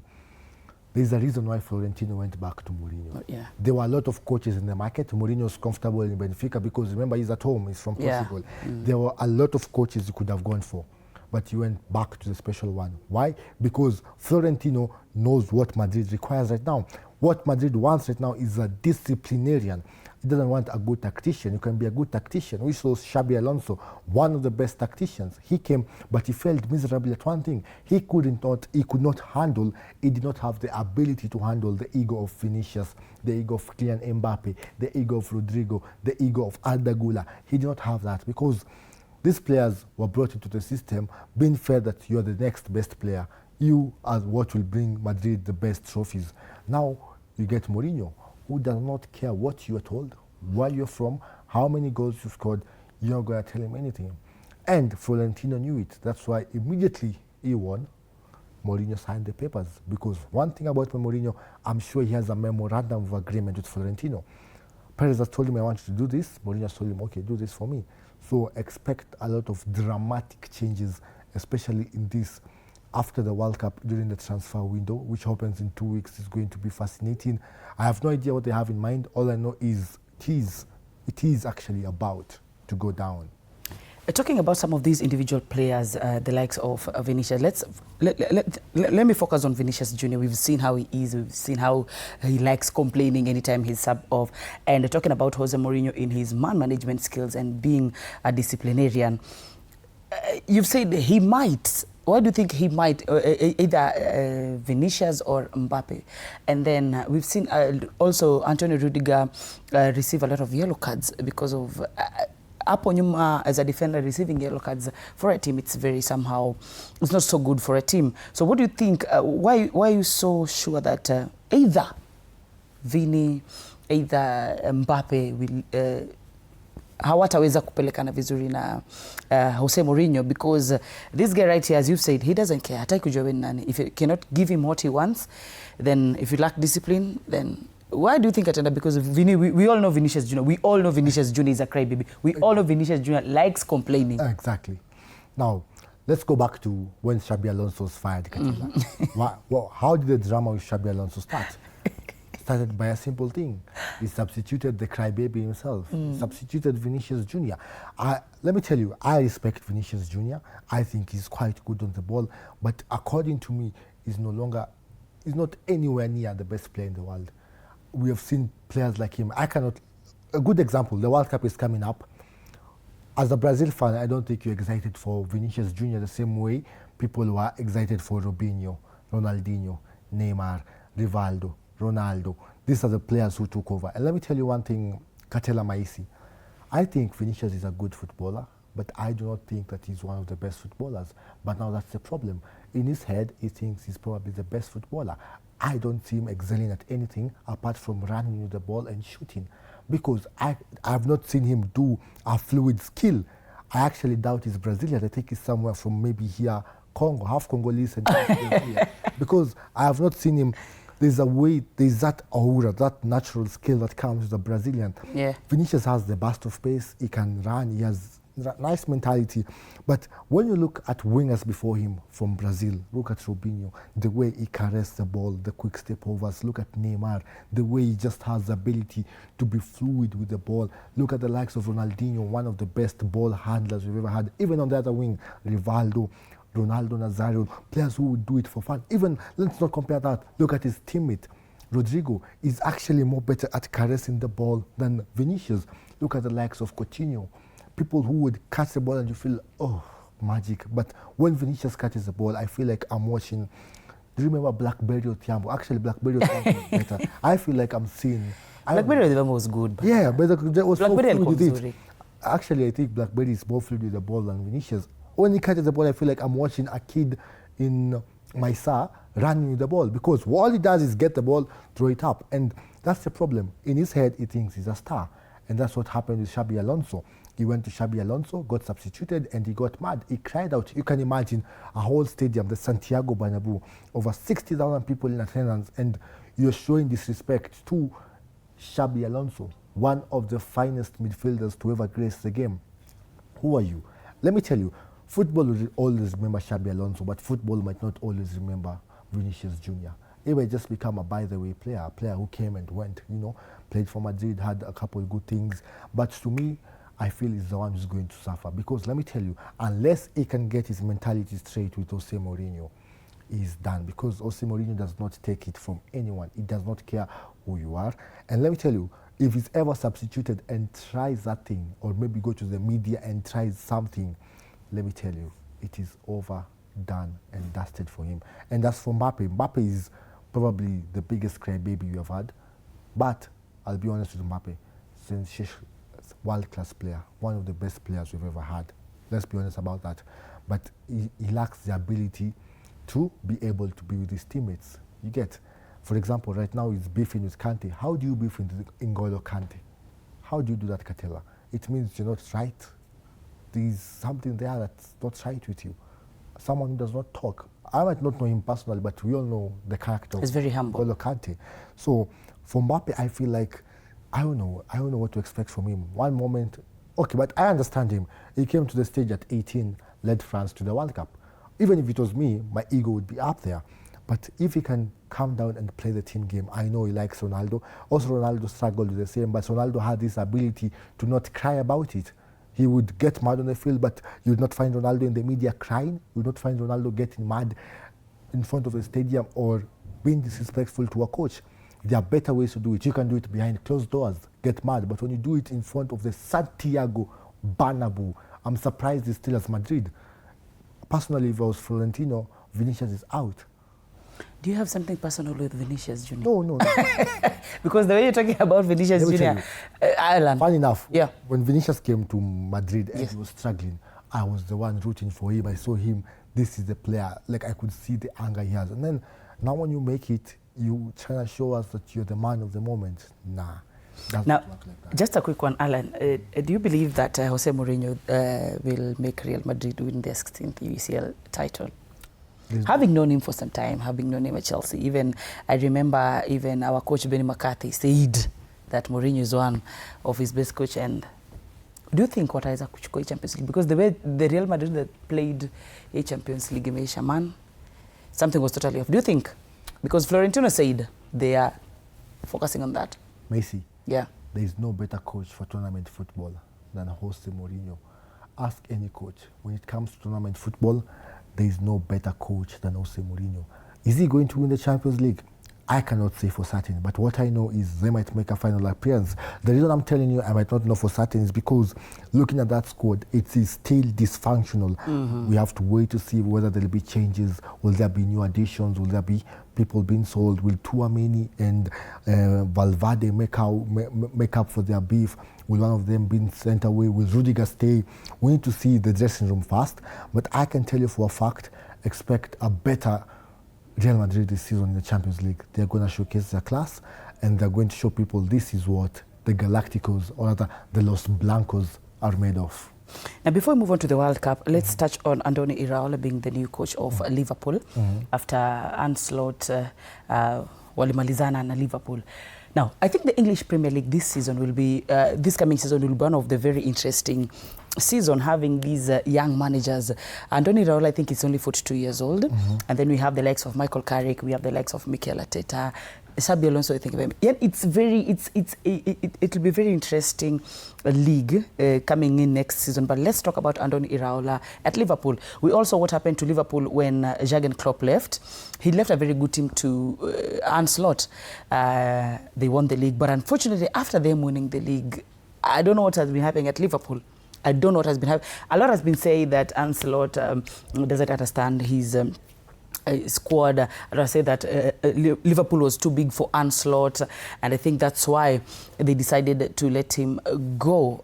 there's a reason why Florentino went back to Mourinho. There were a lot of coaches in the market. Mourinho's comfortable in Benfica because remember, he's at home, he's from Portugal. There were a lot of coaches you could have gone for, but he went back to the special one. Why? Because Florentino knows what Madrid requires right now. What Madrid wants right now is a disciplinarian. He doesn't want a good tactician. You can be a good tactician. We saw Xabi Alonso, one of the best tacticians. He came, but he failed miserably at one thing. He did not handle, he did not have the ability to handle the ego of Vinicius, the ego of Kylian Mbappe, the ego of Rodrigo, the ego of Arda Güler. He did not have that because these players were brought into the system being fed that you're the next best player. You are what will bring Madrid the best trophies. Now you get Mourinho. who does not care what you are told, where you're from, how many goals you scored. You're not going to tell him anything. And Florentino knew it. That's why immediately he won. Mourinho signed the papers, because one thing about Mourinho, I'm sure he has a memorandum of agreement with Florentino. Perez has told him, I want you to do this. Mourinho has told him, okay, do this for me. So expect a lot of dramatic changes, especially in this after the World Cup during the transfer window, which opens in 2 weeks. Is going to be fascinating. I have no idea what they have in mind. All I know is it is actually about to go down. Talking about some of these individual players, the likes of Vinicius, let me focus on Vinicius Jr. We've seen how he is. We've seen how he likes complaining anytime he's sub off. And talking about Jose Mourinho in his man management skills and being a disciplinarian, you've said he might. Why do you think he might, either Vinicius or Mbappe? And then we've seen also Antonio Rudiger receive a lot of yellow cards because of... Hapo nyuma, as a defender, receiving yellow cards for a team, it's very somehow, it's not so good for a team. So what do you think, why are you so sure that either Vini, either Mbappe will, hawataweza kupelekana vizuri na Jose Mourinho? Because this guy right here, as you've said, he doesn't care. Hataki kujua wewe nani. If you cannot give him what he wants, then if you lack discipline, then... Why do you think atenda? Because Vini, we all know Vinicius Jr. We all know Vinicius Jr. is a crybaby. We all know Vinicius Jr. likes complaining. Exactly. Now, let's go back to when Xabi Alonso was fired. How did the drama with Xabi Alonso start? It started by a simple thing. He substituted the crybaby himself. He substituted Vinicius Jr. Let me tell you, I respect Vinicius Jr. I think he's quite good on the ball. But according to me, he's not anywhere near the best player in the world. We have seen players like him. A good example, the World Cup is coming up. As a Brazil fan, I don't think you're excited for Vinicius Jr. the same way people were excited for Robinho, Ronaldinho, Neymar, Rivaldo, Ronaldo. These are the players who took over. And let me tell you one thing, Katela Maisi. I think Vinicius is a good footballer, but I do not think that he's one of the best footballers. But now that's the problem. In his head, he thinks he's probably the best footballer. I don't see him excelling at anything apart from running with the ball and shooting, because I have not seen him do a fluid skill. I actually doubt he's Brazilian. I think he's somewhere from maybe here, Congo, half Congolese and half Brazilian. Because I have not seen him. There's that aura, that natural skill that comes with a Brazilian. Yeah. Vinicius has the burst of pace. He can run. He has nice mentality. But when you look at wingers before him from Brazil, look at Robinho, the way he carries the ball, the quick step overs. Look at Neymar, the way he just has the ability to be fluid with the ball. Look at the likes of Ronaldinho, one of the best ball handlers we've ever had. Even on the other wing, Rivaldo, Ronaldo Nazario, players who would do it for fun. Even, let's not compare that. Look at his teammate, Rodrigo, is actually more better at caressing the ball than Vinicius. Look at the likes of Coutinho. People who would catch the ball and you feel, oh, magic. But when Vinicius catches the ball, I feel like I'm watching. Do you remember Blackberry Odhiambo? Actually, Blackberry Odhiambo was better. I feel like I'm seeing. Blackberry Odhiambo was good. Yeah, but there was Blackberry so fluid with it. Actually, I think Blackberry is more fluid with the ball than Vinicius. When he catches the ball, I feel like I'm watching a kid in Maisa running with the ball, because all he does is get the ball, throw it up. And that's the problem. In his head, he thinks he's a star. And that's what happened with Xabi Alonso. He went to Xabi Alonso, got substituted, and he got mad. He cried out. You can imagine a whole stadium, the Santiago Bernabeu, over 60,000 people in attendance, and you're showing disrespect to Xabi Alonso, one of the finest midfielders to ever grace the game. Who are you? Let me tell you, football will always remember Xabi Alonso, but football might not always remember Vinicius Jr. He might just become a by-the-way player, a player who came and went, played for Madrid, had a couple of good things. But to me, I feel he's the one who's going to suffer, because let me tell you, unless he can get his mentality straight with Jose Mourinho, he's done, because Jose Mourinho does not take it from anyone. He does not care who you are. And let me tell you, if he's ever substituted and tries that thing, or maybe go to the media and tries something, let me tell you, it is over, done and dusted for him. And that's for Mbappe. Mbappe is probably the biggest crybaby you have had. But I'll be honest with Mbappe, since she's world-class player, one of the best players we've ever had. Let's be honest about that. But he lacks the ability to be able to be with his teammates. You get, For example, right now he's beefing with Kante. How do you beef with N'Golo Kante? How do you do that, Katela? It means you're not right. There's something there that's not right with you. Someone who does not talk. I might not know him personally, but we all know the character. He's very humble. N'Golo Kante. So for Mbappe, I feel like I don't know what to expect from him. One moment, okay, but I understand him. He came to the stage at 18, led France to the World Cup. Even if it was me, my ego would be up there. But if he can calm down and play the team game, I know he likes Ronaldo. Also, Ronaldo struggled with the same, but Ronaldo had this ability to not cry about it. He would get mad on the field, but you would not find Ronaldo in the media crying. You would not find Ronaldo getting mad in front of the stadium or being disrespectful to a coach. There are better ways to do it. You can do it behind closed doors, get mad. But when you do it in front of the Santiago Bernabeu, I'm surprised it's still as Madrid. Personally, if I was Florentino, Vinicius is out. Do you have something personal with Vinicius Jr.? No. Because the way you're talking about Vinicius Jr., Ireland. Funny enough, yeah. When Vinicius came to Madrid and he was struggling, I was the one rooting for him. I saw him, this is the player. Like, I could see the anger he has. And then, now when you make it, you trying to show us that you're the man of the moment. Nah. Now, just a quick one, Alan. Do you believe that Jose Mourinho will make Real Madrid win their 16th UCL title? Having known him for some time, having known him at Chelsea, even I remember even our coach Benny McCarthy said that Mourinho is one of his best coach. And do you think what is a coach Champions League? Because the way the Real Madrid that played a Champions League game, man, something was totally off. Do you think? Because Florentino said they are focusing on that. Messi. Yeah. There is no better coach for tournament football than Jose Mourinho. Ask any coach. When it comes to tournament football, there is no better coach than Jose Mourinho. Is he going to win the Champions League? I cannot say for certain, but what I know is they might make a final appearance. The reason I'm telling you I might not know for certain is because looking at that squad, it is still dysfunctional. We have to wait to see whether there will be changes. Will there be new additions? Will there be people being sold? Will Tchouaméni and Valverde make up for their beef? Will one of them be sent away? Will Rudiger stay? We need to see the dressing room first. But I can tell you for a fact, expect a better Real Madrid this season in the Champions League. They're going to showcase their class, and they're going to show people this is what the Galacticos, or rather the Los Blancos, are made of. Now, before we move on to the World Cup, let's touch on Andoni Iraola being the new coach of Liverpool after Ancelotti walimalizana na Liverpool. Now, I think the English Premier League this season will be, this coming season will be one of the very interesting season, having these young managers. Andoni Iraola, I think, is only 42 years old. And then we have the likes of Michael Carrick, we have the likes of Mikel Arteta, Xabi Alonso, I think of him. Yeah, it'll be very interesting league coming in next season. But let's talk about Andoni Iraola at Liverpool. We also what happened to Liverpool when Jurgen Klopp left. He left a very good team to Ancelotti. They won the league, but unfortunately, after them winning the league, I don't know what has been happening at Liverpool. I don't know what has been happening. A lot has been saying that Ancelotti doesn't understand his squad. I say that Liverpool was too big for Ancelotti, and I think that's why they decided to let him go.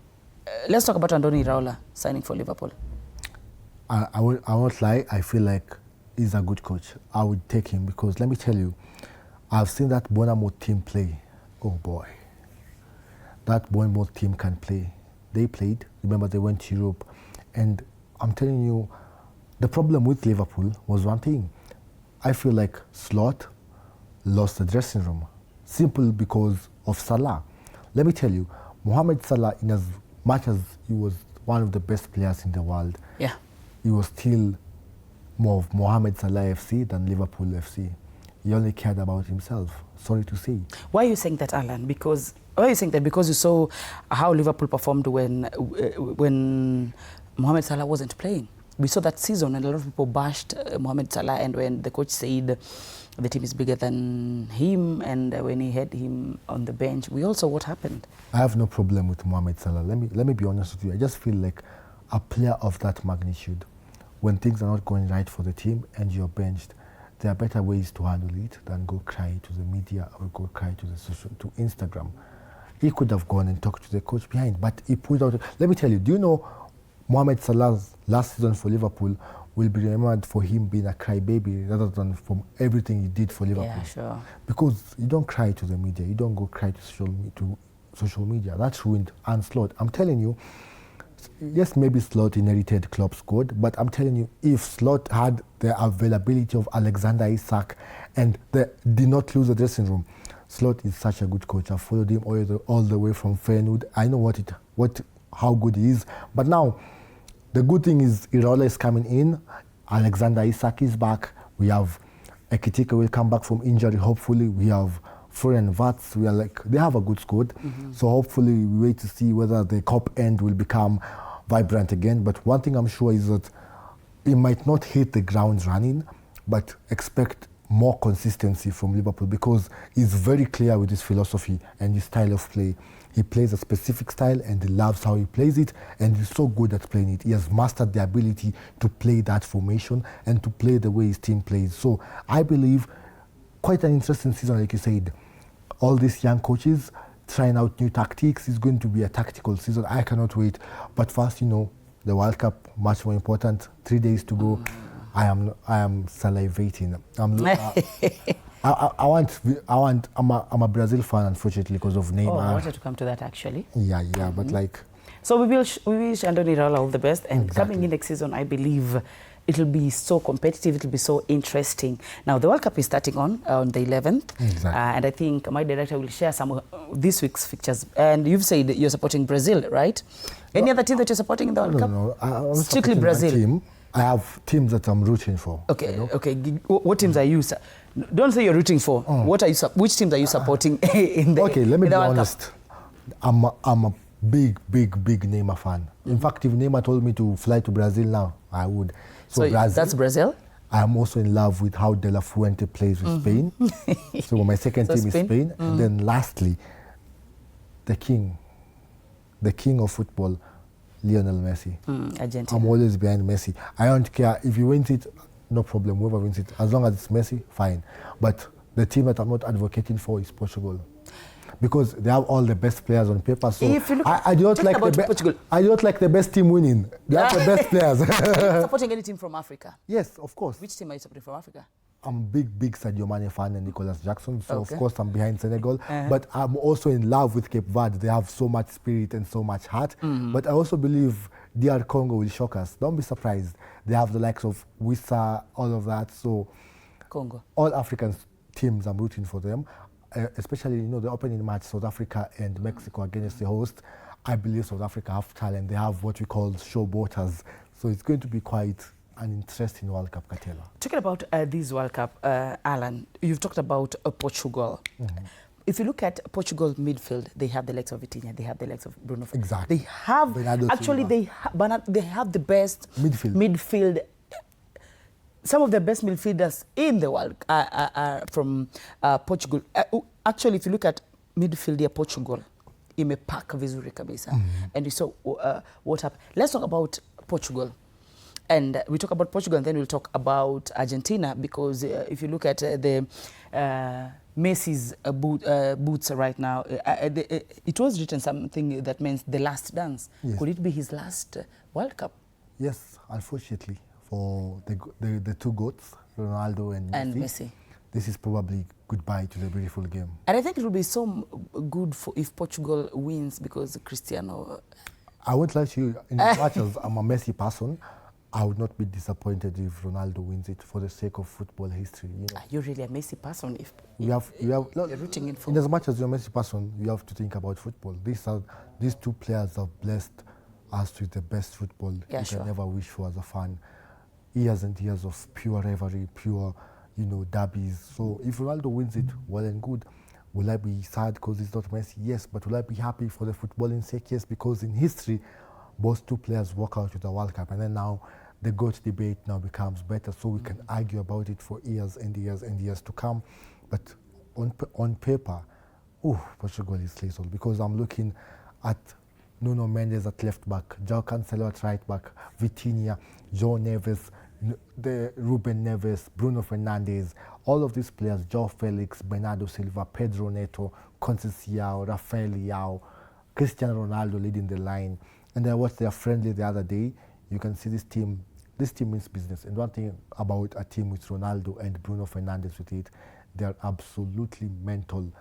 Let's talk about Andoni Iraola signing for Liverpool. I won't lie. I feel like he's a good coach. I would take him because let me tell you, I've seen that Bournemouth team play. Oh boy, that Bournemouth team can play. They played. Remember, they went to Europe, and I'm telling you, the problem with Liverpool was one thing. I feel like Slot lost the dressing room, simple because of Salah. Let me tell you, Mohamed Salah, in as much as he was one of the best players in the world, he was still more of Mohamed Salah FC than Liverpool FC. He only cared about himself, sorry to say. Why are you saying that, Alan? Because why are you saying that? Because you saw how Liverpool performed when Mohamed Salah wasn't playing. We saw that season, and a lot of people bashed Mohamed Salah, and when the coach said the team is bigger than him, and when he had him on the bench, we also what happened. I have no problem with Mohamed Salah. Let me be honest with you. I just feel like a player of that magnitude, when things are not going right for the team and you're benched, there are better ways to handle it than go cry to the media or go cry to to Instagram. He could have gone and talked to the coach behind, but he pulled out. Let me tell you, do you know Mohamed Salah's last season for Liverpool, will be remembered for him being a crybaby rather than from everything he did for Liverpool. Yeah, sure. Because you don't cry to the media, you don't go cry to social media. That ruined Arne Slot. I'm telling you, yes, maybe Slot inherited Klopp's squad, but I'm telling you, if Slot had the availability of Alexander Isak and they did not lose the dressing room, Slot is such a good coach. I followed him all the way from Feyenoord. I know how good he is. But now, the good thing is Iraola is coming in. Alexander Isak is back. We have Ekitike will come back from injury. Hopefully, we have Florian Wirtz. They have a good squad. So hopefully, we wait to see whether the cup end will become vibrant again. But one thing I'm sure is that it might not hit the ground running, but expect more consistency from Liverpool because he's very clear with his philosophy and his style of play. He plays a specific style and he loves how he plays it, and he's so good at playing it. He has mastered the ability to play that formation and to play the way his team plays. So I believe quite an interesting season, like you said. All these young coaches trying out new tactics. It's going to be a tactical season. I cannot wait. But first, the World Cup, much more important. 3 days to go. I am salivating. I'm a Brazil fan, unfortunately, because of Neymar. Oh, I wanted to come to that actually. Yeah, but like. So we wish Andoni Iraola all the best, and coming in next season, I believe it'll be so competitive. It'll be so interesting. Now the World Cup is starting on the 11th, and I think my director will share some of this week's fixtures. And you've said you're supporting Brazil, right? Any other team that you're supporting in the World Cup? No, I'm strictly Brazil. Team. I have teams that I'm rooting for. Okay, okay. What teams are you? Don't say you're rooting for. What are you? Which teams are you supporting in the? Okay, let me be World honest. I'm a big Neymar fan. In fact, if Neymar told me to fly to Brazil now, I would. So Brazil, that's Brazil? I am also in love with how De La Fuente plays with Spain. So my second team is Spain. And then lastly, the king of football, Lionel Messi. Argentina. I'm always behind Messi. I don't care if you win it, no problem. Whoever wins it, as long as it's Messi, fine. But the team that I'm not advocating for is Portugal, because they have all the best players on paper. So I don't like Portugal. I don't like the best team winning. They have the best players. Are you supporting any team from Africa? Yes, of course. Which team are you supporting from Africa? I'm a big Sadio Mane fan and Nicolas Jackson, so of course I'm behind Senegal. But I'm also in love with Cape Verde. They have so much spirit and so much heart. But I also believe DR Congo will shock us. Don't be surprised. They have the likes of Wissa, all of that. So Congo. All African teams, I'm rooting for them. Especially, the opening match, South Africa and Mexico against the host. I believe South Africa have talent. They have what we call showboaters. So it's going to be quite an interesting World Cup, Katela. Talking about this World Cup, Alan, you've talked about Portugal. If you look at Portugal midfield, they have the legs of Vitinha, they have the legs of Bruno. Exactly. They have, they have the best midfield. Some of the best midfielders in the world are from Portugal. Actually, if you look at midfield here, Portugal, imepack vizuri kabisa. And you saw what happened. Let's talk about Portugal. And we talk about Portugal, and then we'll talk about Argentina, because if you look at the Messi's boots right now, it was written something that means the last dance. Yes. Could it be his last World Cup? Yes, unfortunately, for the two GOATs, Ronaldo and Messi. This is probably goodbye to the beautiful game. And I think it will be so good if Portugal wins, because Cristiano... I won't lie to you, in as much as I'm a Messi person, I would not be disappointed if Ronaldo wins it for the sake of football history. Are you really a Messi person? If you're rooting in for? In as much as you're a Messi person, you have to think about football. These two players have blessed us with the best football you can ever wish for as a fan. Years and years of pure rivalry, pure, derbies. So if Ronaldo wins it, well and good. Will I be sad because it's not Messi? Yes. But will I be happy for the footballing sake? Yes, because in history, both two players walk out with the World Cup, and then now the GOAT debate now becomes better, so we can argue about it for years and years and years to come. But on paper, Portugal is lethal, because I'm looking at Nuno Mendes at left back, João Cancelo at right back, Vitinha, João Neves, Ruben Neves, Bruno Fernandes, all of these players, João Felix, Bernardo Silva, Pedro Neto, Conceição, Rafael Leao, Cristiano Ronaldo leading the line. And I watched their friendly the other day. You can see this team this team means business. And one thing about a team with Ronaldo and Bruno Fernandes with it, they are absolutely mental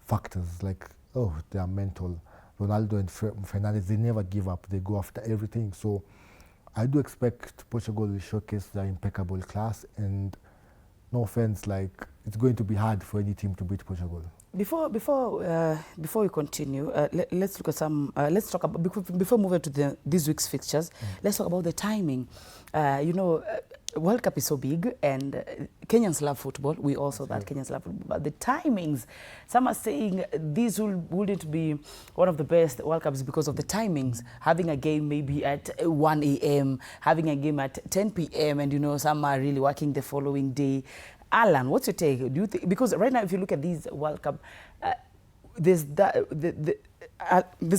factors. Like, oh, they are mental. Ronaldo and Fernandes, they never give up. They go after everything. So I do expect Portugal will showcase their impeccable class. And no offense, like, it's going to be hard for any team to beat Portugal. Before we continue, let's look at some. Let's talk about before moving to this week's fixtures. Let's talk about the timing. World Cup is so big, and Kenyans love football. We also that Kenyans love football. But the timings, some are saying this wouldn't be one of the best World Cups because of the timings. Having a game maybe at 1 a.m., having a game at 10 p.m., and some are really working the following day. Alan, what's your take? Do you think, because right now, if you look at these World Cup, there's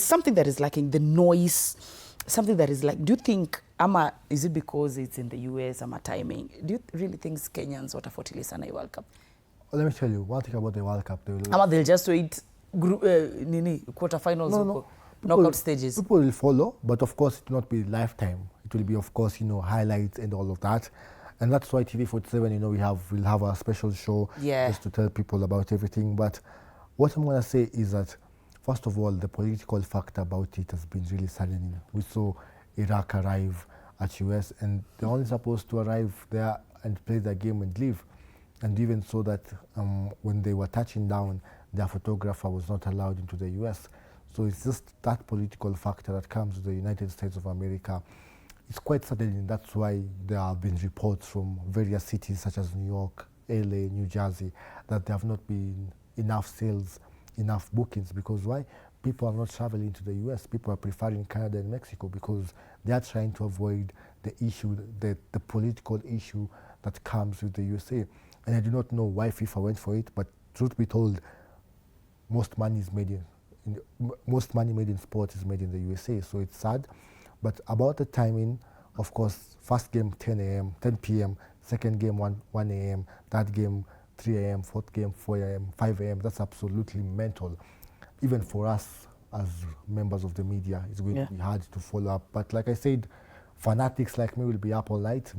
something that is lacking, the noise, something that is like. Do you think, is it because it's in the US, timing? Do you really think Kenyans watafuatilia sana World Cup? Let me tell you one thing about the World Cup. They'll just wait quarterfinals, no. knockout stages. People will follow, but of course it will not be lifetime. It will be, of course, highlights and all of that. And that's why TV47, we'll have a special show just to tell people about everything. But what I'm going to say is that, first of all, the political factor about it has been really saddening. We saw Iraq arrive at US, and they're only supposed to arrive there and play their game and leave. And even so that when they were touching down, their photographer was not allowed into the US. So it's just that political factor that comes to the United States of America. It's quite saddening. That's why there have been reports from various cities such as New York, LA, New Jersey, that there have not been enough sales, enough bookings. Because why? People are not traveling to the US. People are preferring Canada and Mexico because they are trying to avoid the issue, the political issue that comes with the USA. And I do not know why FIFA went for it, but truth be told, most money made in sport is made in the USA. So it's sad. But about the timing, of course, first game 10 p.m., second game 1 a.m., third game 3 a.m., fourth game 4 a.m., 5 a.m. That's absolutely mental. Even for us as members of the media, it's going to be hard to follow up. But like I said, fanatics like me will be up all night.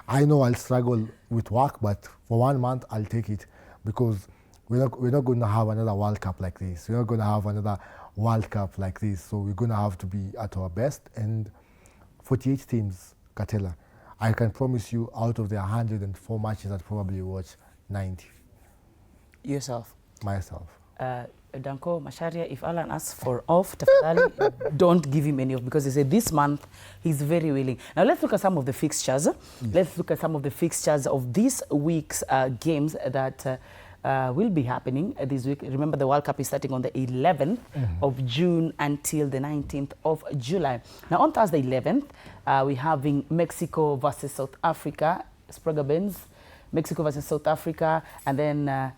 I know I'll struggle with work, but for 1 month, I'll take it because we're not going to have another World Cup like this. We're not going to have another World Cup like this. So we're going to have to be at our best. And 48 teams, Katela, I can promise you out of the 104 matches, I'd probably watch 90. Yourself? Myself. Danko, Masharia, if Alan asks for off, tafadhali, don't give him any off because he said this month he's very willing. Now let's look at some of the fixtures. Let's look at some of the fixtures of this week's games that will be happening this week. Remember, the World Cup is starting on the 11th of June until the 19th of July. Now, on Thursday 11th, we're having Mexico versus South Africa, Sprague-Benz, Mexico versus South Africa, and then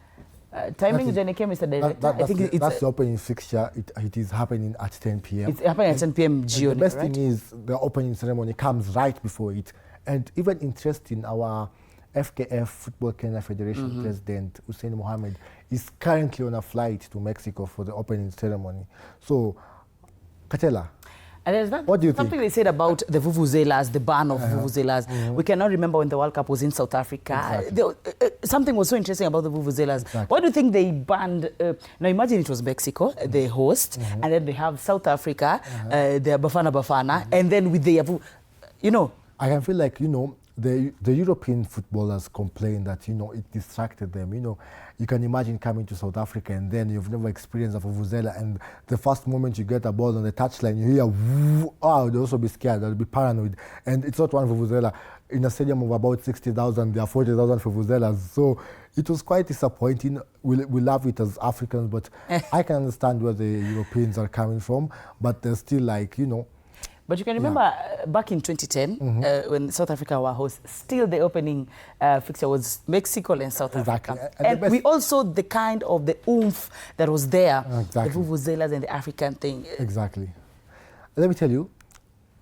timing, Jeneke, Mr. Director. That's the opening fixture. It is happening at 10 p.m. It's happening at 10 p.m. June, the best thing is the opening ceremony comes right before it. And even interesting, our FKF, Football Kenya Federation President Hussein Mohammed, is currently on a flight to Mexico for the opening ceremony. So, Katela, and there's what do you something think? they said about the vuvuzelas, the ban of vuvuzelas. We cannot remember when the World Cup was in South Africa. Something was so interesting about the vuvuzelas. Why do you think they banned? Now imagine it was Mexico, the host, and then they have South Africa, their Bafana, and then with the, I can feel like, the European footballers complain that, it distracted them. You can imagine coming to South Africa and then you've never experienced a vuvuzela, and the first moment you get a ball on the touchline, you hear, they'll also be scared, they'll be paranoid. And it's not one vuvuzela. In a stadium of about 60,000, there are 40,000 vuvuzelas. So it was quite disappointing. We love it as Africans, but I can understand where the Europeans are coming from, but they're still like, But you can remember back in 2010, when South Africa were hosts, still the opening fixture was Mexico and South Africa. And we also the kind of the oomph that was there, the vuvuzelas and the African thing. Exactly. Let me tell you,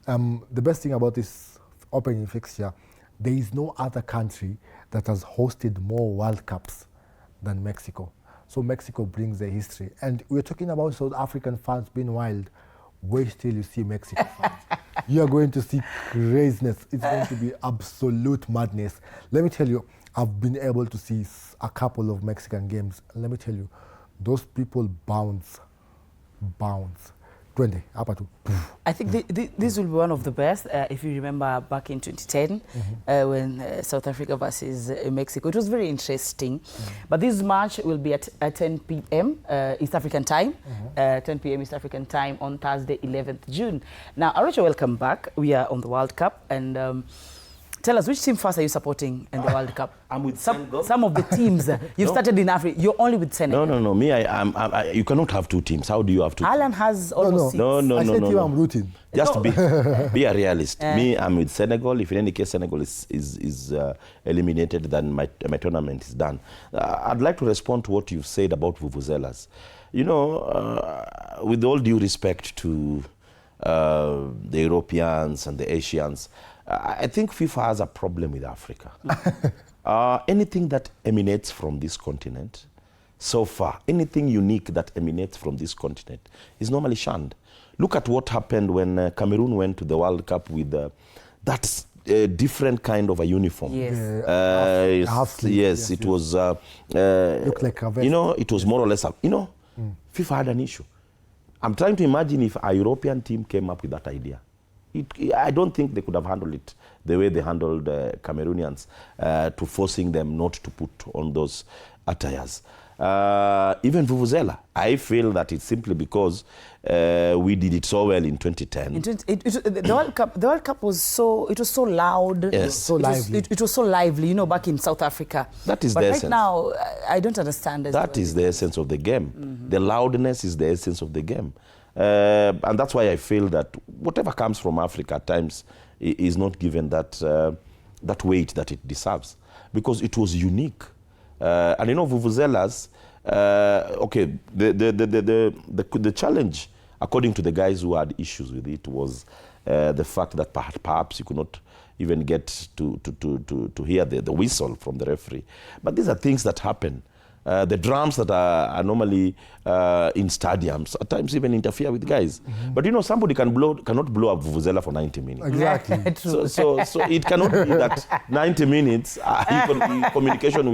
the best thing about this opening fixture, there is no other country that has hosted more World Cups than Mexico. So Mexico brings the history. And we're talking about South African fans being wild. wait till you see Mexico fans. You are going to see craziness. It's going to be absolute madness. Let me tell you, I've been able to see a couple of Mexican games. Let me tell you, those people bounce. 20, up to. I think this will be one of the best. If you remember back in 2010, when South Africa versus Mexico, it was very interesting. But this match will be at 10 p.m. East African time, 10 p.m. East African time on Thursday, 11th June. Now, Arocha, welcome back. We are on the World Cup, and tell us, which team first are you supporting in the World Cup? I'm with Senegal. Some of the teams you've started in Africa. You're only with Senegal. No. Me, you cannot have two teams. How do you have two? Alan has almost six. No. I said you, I'm rooting. Just be a realist. Me, I'm with Senegal. If in any case Senegal is eliminated, then my tournament is done. I'd like to respond to what you've said about vuvuzelas. You know, with all due respect to the Europeans and the Asians, I think FIFA has a problem with Africa. Anything that emanates from this continent, so far, anything unique that emanates from this continent is normally shunned. Look at what happened when Cameroon went to the World Cup with that different kind of a uniform. Yes. Yes, it was, looked like a vest. you know, it was more or less, FIFA had an issue. I'm trying to imagine if a European team came up with that idea. I don't think they could have handled it the way they handled Cameroonians, to forcing them not to put on those attires. Even vuvuzela, I feel that it's simply because we did it so well in 2010. The World Cup was so loud. Yes. So lively. It was so lively, you know, back in South Africa. That is but the right essence. now, I don't understand. That is the essence of the game. The loudness is the essence of the game. And that's why I feel that whatever comes from Africa at times is not given that weight that it deserves, because it was unique. And you know, vuvuzelas, okay, the challenge, according to the guys who had issues with it, was the fact that perhaps you could not even get to hear the whistle from the referee. But these are things that happen. The drums that are normally in stadiums at times even interfere with guys. But you know, somebody cannot blow a vuvuzela for 90 minutes. Exactly. So it cannot be that 90 minutes communication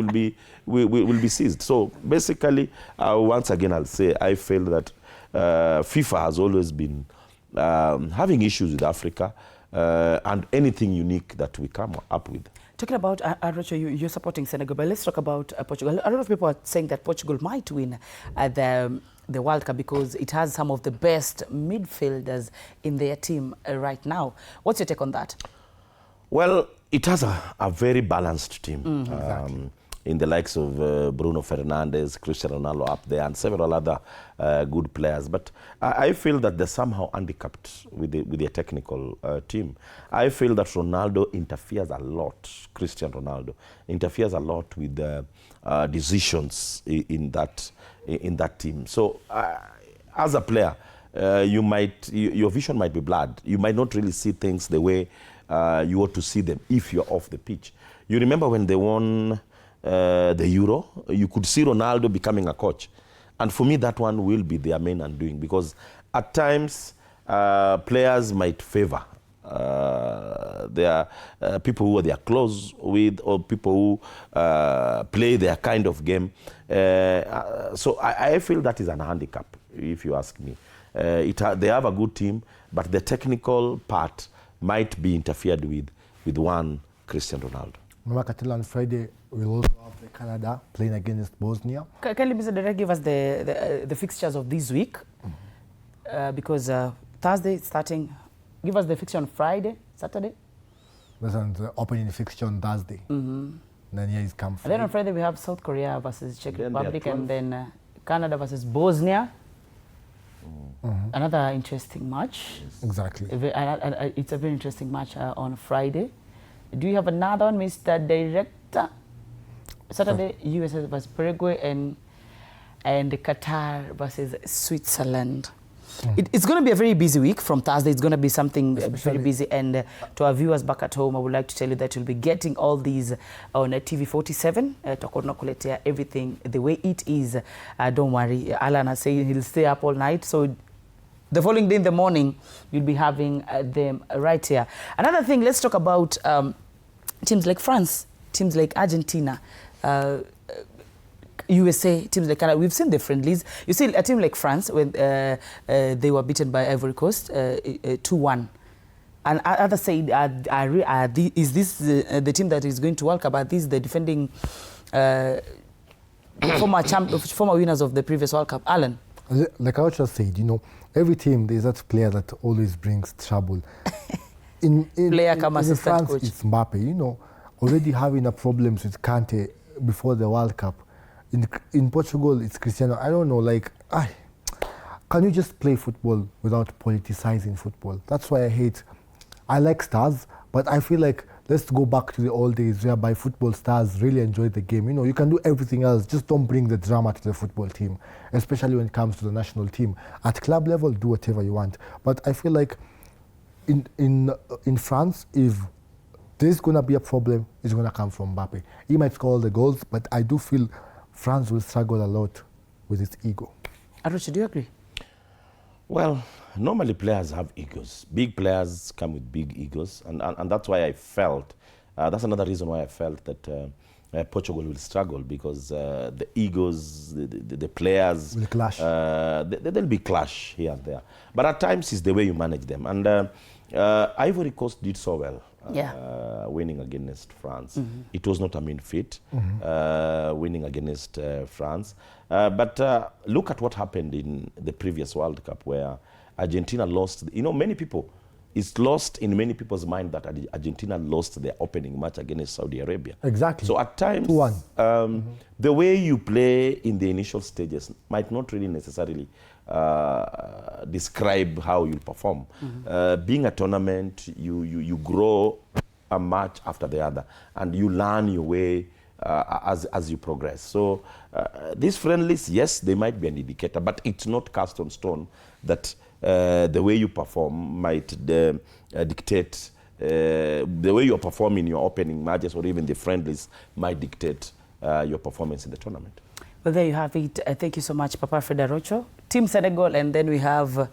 will be seized. So basically, once again, I'll say I feel that FIFA has always been having issues with Africa and anything unique that we come up with. Talking about, Arrocho, you're supporting Senegal, but let's talk about Portugal. A lot of people are saying that Portugal might win the World Cup because it has some of the best midfielders in their team right now. What's your take on that? Well, it has a very balanced team. Exactly. In the likes of Bruno Fernandes, Cristiano Ronaldo up there, and several other good players. But I feel that they're somehow handicapped with their technical team. I feel that Ronaldo interferes a lot, Cristiano Ronaldo, interferes a lot with decisions in that team. So as a player, your vision might be blurred. You might not really see things the way you ought to see them if you're off the pitch. You remember when they won the Euro, you could see Ronaldo becoming a coach. And for me, that one will be their main undoing, because at times players might favor their people who they are close with, or people who play their kind of game. So I feel that is an handicap, if you ask me. They have a good team, but the technical part might be interfered with one Cristiano Ronaldo. On Friday, we'll also have Canada playing against Bosnia. Can you, Mr. Director, give us the fixtures of this week? Because Thursday starting, give us the fixture on Friday, Saturday. There's an opening fixture on Thursday. Then here is come Friday. And then on Friday we have South Korea versus Czech Republic, and then Canada versus Bosnia. Another interesting match. Exactly. It's a very interesting match on Friday. Do you have another one, Mr. Director? Saturday, USA versus Paraguay, and Qatar versus Switzerland. It's going to be a very busy week. From Thursday, it's going to be something very busy. And to our viewers back at home, I would like to tell you that you'll be getting all these on TV 47. Tutakuletea everything the way it is. Don't worry. Alan is saying he'll stay up all night. So the following day in the morning, you'll be having them right here. Another thing, let's talk about teams like France, teams like Argentina, USA, teams like Canada. We've seen the friendlies. You see a team like France when they were beaten by Ivory Coast 2-1. And others say, is this the team that is going to World Cup? Are these the defending former winners of the previous World Cup? Alan? Like I just said, you know, every team, there's that player that always brings trouble. In France, coach. It's Mbappe, you know, already having a problems with Kante before the World Cup. In Portugal, it's Cristiano. I don't know, like, can you just play football without politicizing football? That's why I like stars, but I feel like let's go back to the old days whereby football stars really enjoy the game. You know, you can do everything else, just don't bring the drama to the football team, especially when it comes to the national team. At club level, do whatever you want. But I feel like in France, if there's going to be a problem, it's going to come from Mbappe. He might score all the goals, but I do feel France will struggle a lot with its ego. Aruchi, do you agree? Well, normally players have egos. Big players come with big egos, and that's why I felt, that's another reason why I felt that Portugal will struggle, because the egos, the players will clash. There'll be clash here and there. But at times it's the way you manage them. And Ivory Coast did so well. Winning against France. It was not a mean feat, winning against France. But look at what happened in the previous World Cup, where Argentina lost. You know, many people, it's lost in many people's mind that Argentina lost their opening match against Saudi Arabia. Exactly. So at times, the way you play in the initial stages might not really necessarily describe how you perform. Being a tournament, you grow a match after the other, and you learn your way as you progress. So these friendlies, yes, they might be an indicator, but it's not cast on stone that the way you perform might dictate, the way you perform in your opening matches or even the friendlies might dictate your performance in the tournament. Well, there you have it. Thank you so much, Papa Freda Rocho. Team Senegal, and then we have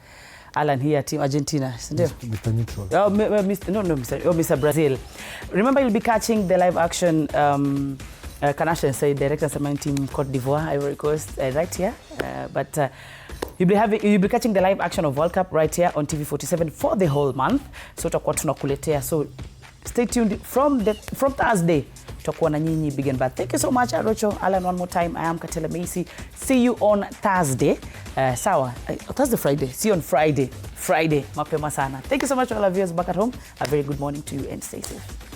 Alan here, Team Argentina. Mr. Neutral. Mr. Brazil. Remember, you'll be catching the live action Kanasha say Director Samain Team Cote d'Ivoire, Ivory Coast, right here. But you'll be catching the live action of World Cup right here on TV 47 for the whole month. So tutakuwa tunakuletea. So stay tuned from Thursday. Tutakuwa na nyinyi big and bad. Thank you so much, Arocho. Alan, one more time. I am Katela Macy. See you on Thursday. Sawa. Thursday, Friday. See you on Friday. Mapema sana. Thank you so much to all our viewers back at home. A very good morning to you and stay safe.